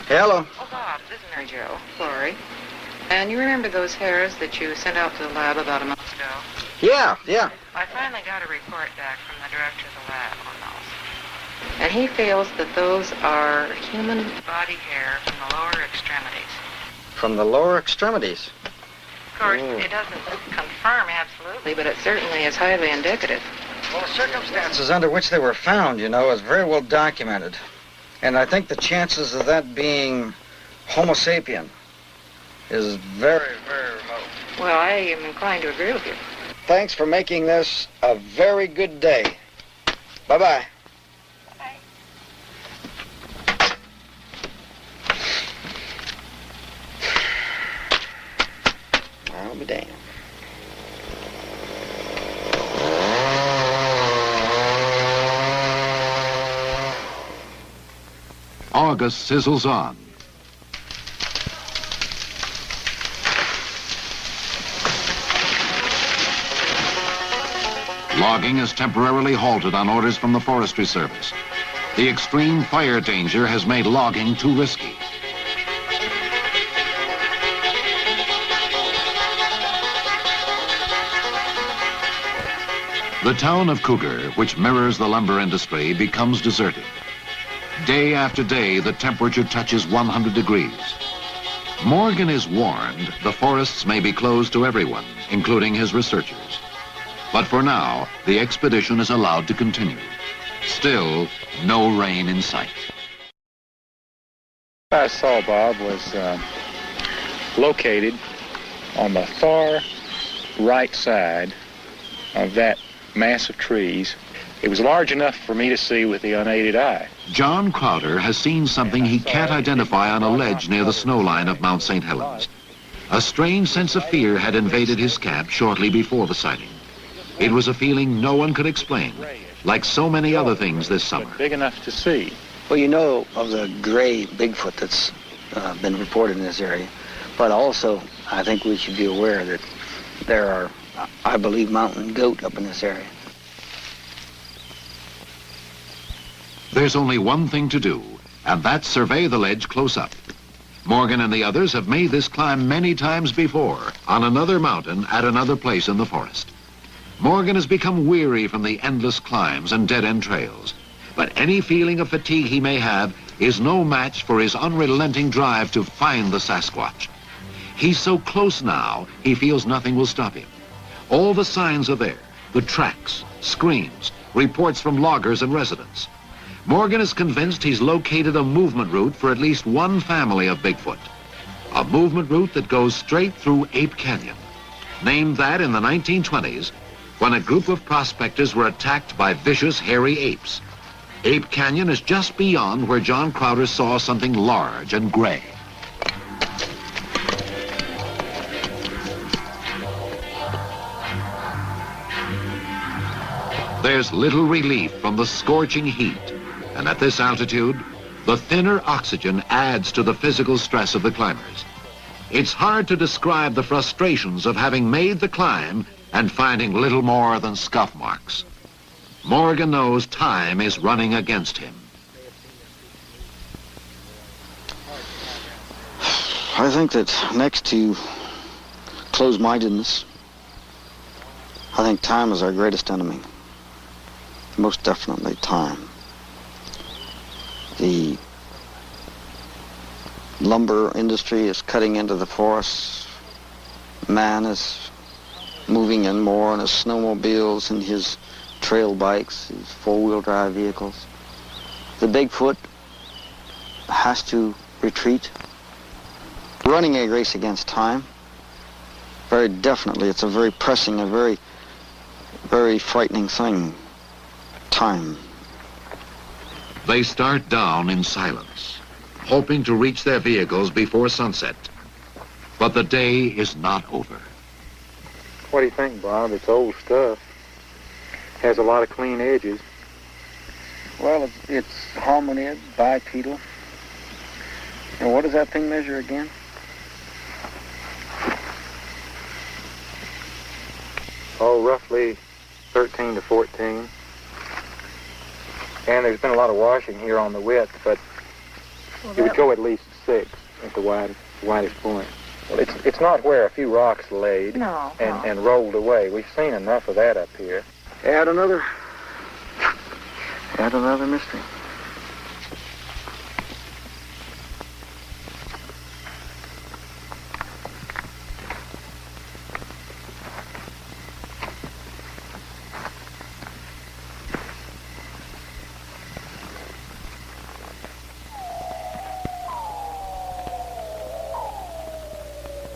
Hello. Oh, Bob, this is Mary Jo, Florrie. And you remember those hairs that you sent out to the lab about a month ago? Yeah. I finally got a report back from the director of the lab on those. And he feels that those are human body hair from the lower extremities. From the lower extremities? Of course, it doesn't confirm absolutely, but it certainly is highly indicative. Well, the circumstances under which they were found, is very well documented. And I think the chances of that being Homo sapien is very, very remote. Well, I am inclined to agree with you. Thanks for making this a very good day. Bye-bye. Bye. I'll be damned. August sizzles on. Logging is temporarily halted on orders from the Forestry Service. The extreme fire danger has made logging too risky. The town of Cougar, which mirrors the lumber industry, becomes deserted. Day after day, the temperature touches 100 degrees. Morgan is warned the forests may be closed to everyone, including his researchers. But for now, the expedition is allowed to continue. Still, no rain in sight. What I saw, Bob, was located on the far right side of that mass of trees. It was large enough for me to see with the unaided eye. John Crowder has seen something he can't identify on a ledge near the snow line of Mount St. Helens. A strange sense of fear had invaded his camp shortly before the sighting. It was a feeling no one could explain, like so many other things this summer. Big enough to see. Well, you know of the gray Bigfoot that's been reported in this area, but also I think we should be aware that there are, I believe, mountain goat up in this area. There's only one thing to do, and that's survey the ledge close up. Morgan and the others have made this climb many times before, on another mountain at another place in the forest. Morgan has become weary from the endless climbs and dead-end trails, but any feeling of fatigue he may have is no match for his unrelenting drive to find the Sasquatch. He's so close now, he feels nothing will stop him. All the signs are there, the tracks, screams, reports from loggers and residents. Morgan is convinced he's located a movement route for at least one family of Bigfoot. A movement route that goes straight through Ape Canyon. Named that in the 1920s, when a group of prospectors were attacked by vicious, hairy apes. Ape Canyon is just beyond where John Crowder saw something large and gray. There's little relief from the scorching heat, and at this altitude, the thinner oxygen adds to the physical stress of the climbers. It's hard to describe the frustrations of having made the climb and finding little more than scuff marks. Morgan knows time is running against him. I think that next to closed-mindedness, I think time is our greatest enemy. Most definitely time. The lumber industry is cutting into the forests. Man is moving in more on his snowmobiles and his trail bikes, his four-wheel drive vehicles. The Bigfoot has to retreat. Running a race against time, very definitely, it's a very pressing, a very, very frightening thing. Time. They start down in silence, hoping to reach their vehicles before sunset. But the day is not over. What do you think, Bob? It's old stuff. Has a lot of clean edges. Well, it's hominid, bipedal. And what does that thing measure again? Oh, roughly 13 to 14. And there's been a lot of washing here on the width, but it would go at least 6 at the widest point. Well, it's not where a few rocks laid and rolled away. We've seen enough of that up here. Add another mystery.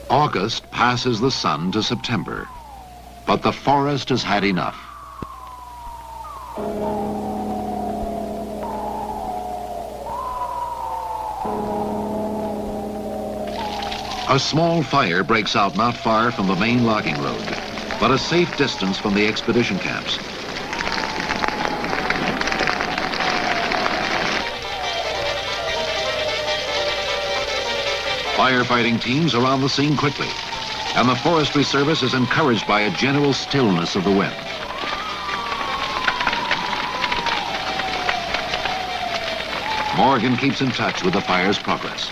August passes the sun to September, but the forest has had enough. A small fire breaks out not far from the main logging road, but a safe distance from the expedition camps. Firefighting teams are on the scene quickly, and the Forestry Service is encouraged by a general stillness of the wind. Morgan keeps in touch with the fire's progress.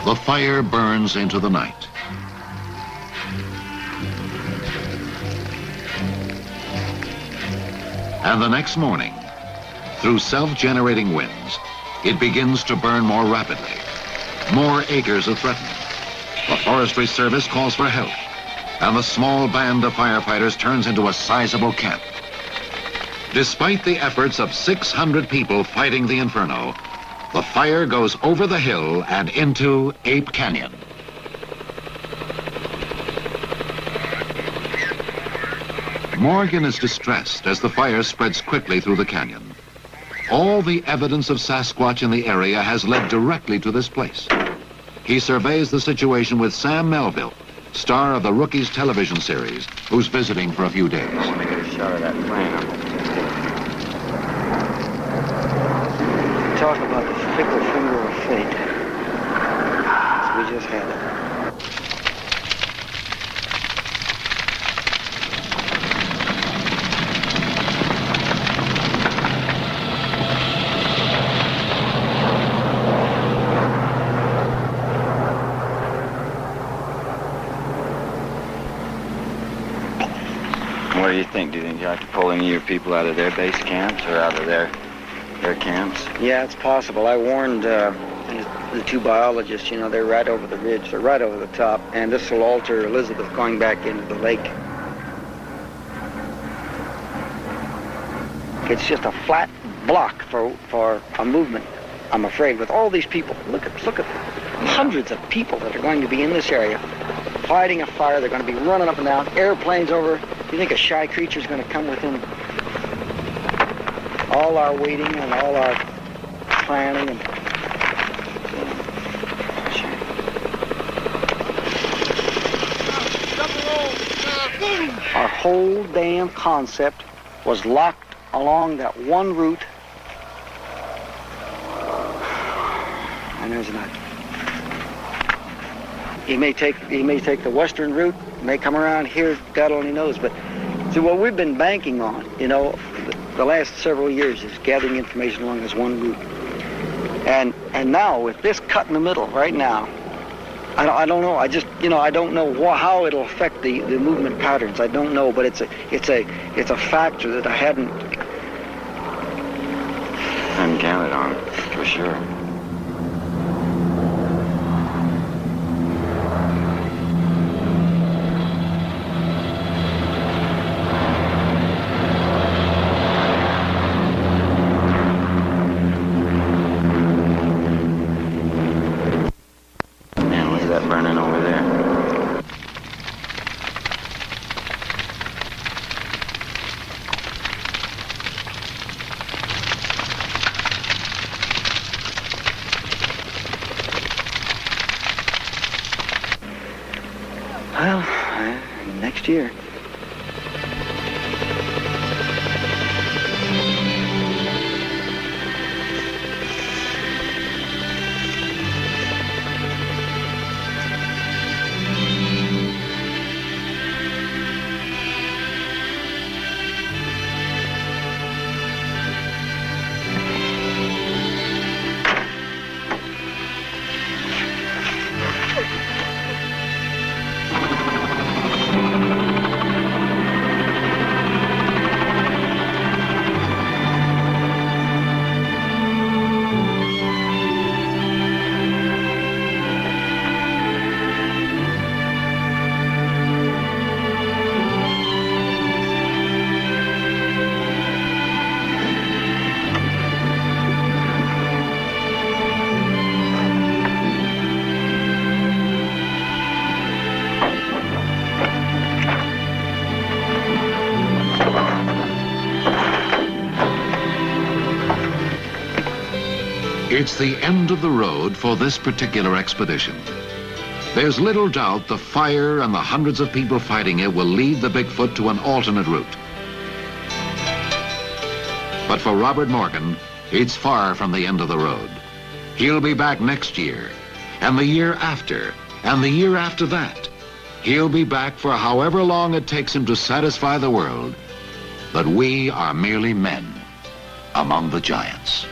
The fire burns into the night. And the next morning, through self-generating winds, it begins to burn more rapidly. More acres are threatened. The Forestry Service calls for help, and the small band of firefighters turns into a sizable camp. Despite the efforts of 600 people fighting the inferno, the fire goes over the hill and into Ape Canyon. Morgan is distressed as the fire spreads quickly through the canyon. All the evidence of Sasquatch in the area has led directly to this place. He surveys the situation with Sam Melville, star of the Rookies television series, who's visiting for a few days. I want to get a shot of that plane. Talk about the fickle finger of fate. We just had it. What do you think? Do you think you have to pull any of your people out of their base camps or out of their camps? Yeah, it's possible. I warned the two biologists, you know, they're right over the ridge. They're right over the top. And this will alter Elizabeth going back into the lake. It's just a flat block for a movement, I'm afraid, with all these people. Look at hundreds of people that are going to be in this area fighting a fire. They're going to be running up and down, airplanes over. You think a shy creature is going to come within all our waiting and all our planning and our whole damn concept was locked along that one route, and there's not. He may take the western route, may come around here, God only knows. But see, what we've been banking on, you know, the last several years is gathering information along this one route. And now with this cut in the middle right now, I don't know. I just, you know, I don't know how it'll affect the movement patterns. I don't know, but it's a factor that I hadn't counted on, for sure. Well, next year. It's the end of the road for this particular expedition. There's little doubt the fire and the hundreds of people fighting it will lead the Bigfoot to an alternate route. But for Robert Morgan, it's far from the end of the road. He'll be back next year, and the year after, and the year after that. He'll be back for however long it takes him to satisfy the world that we are merely men among the giants.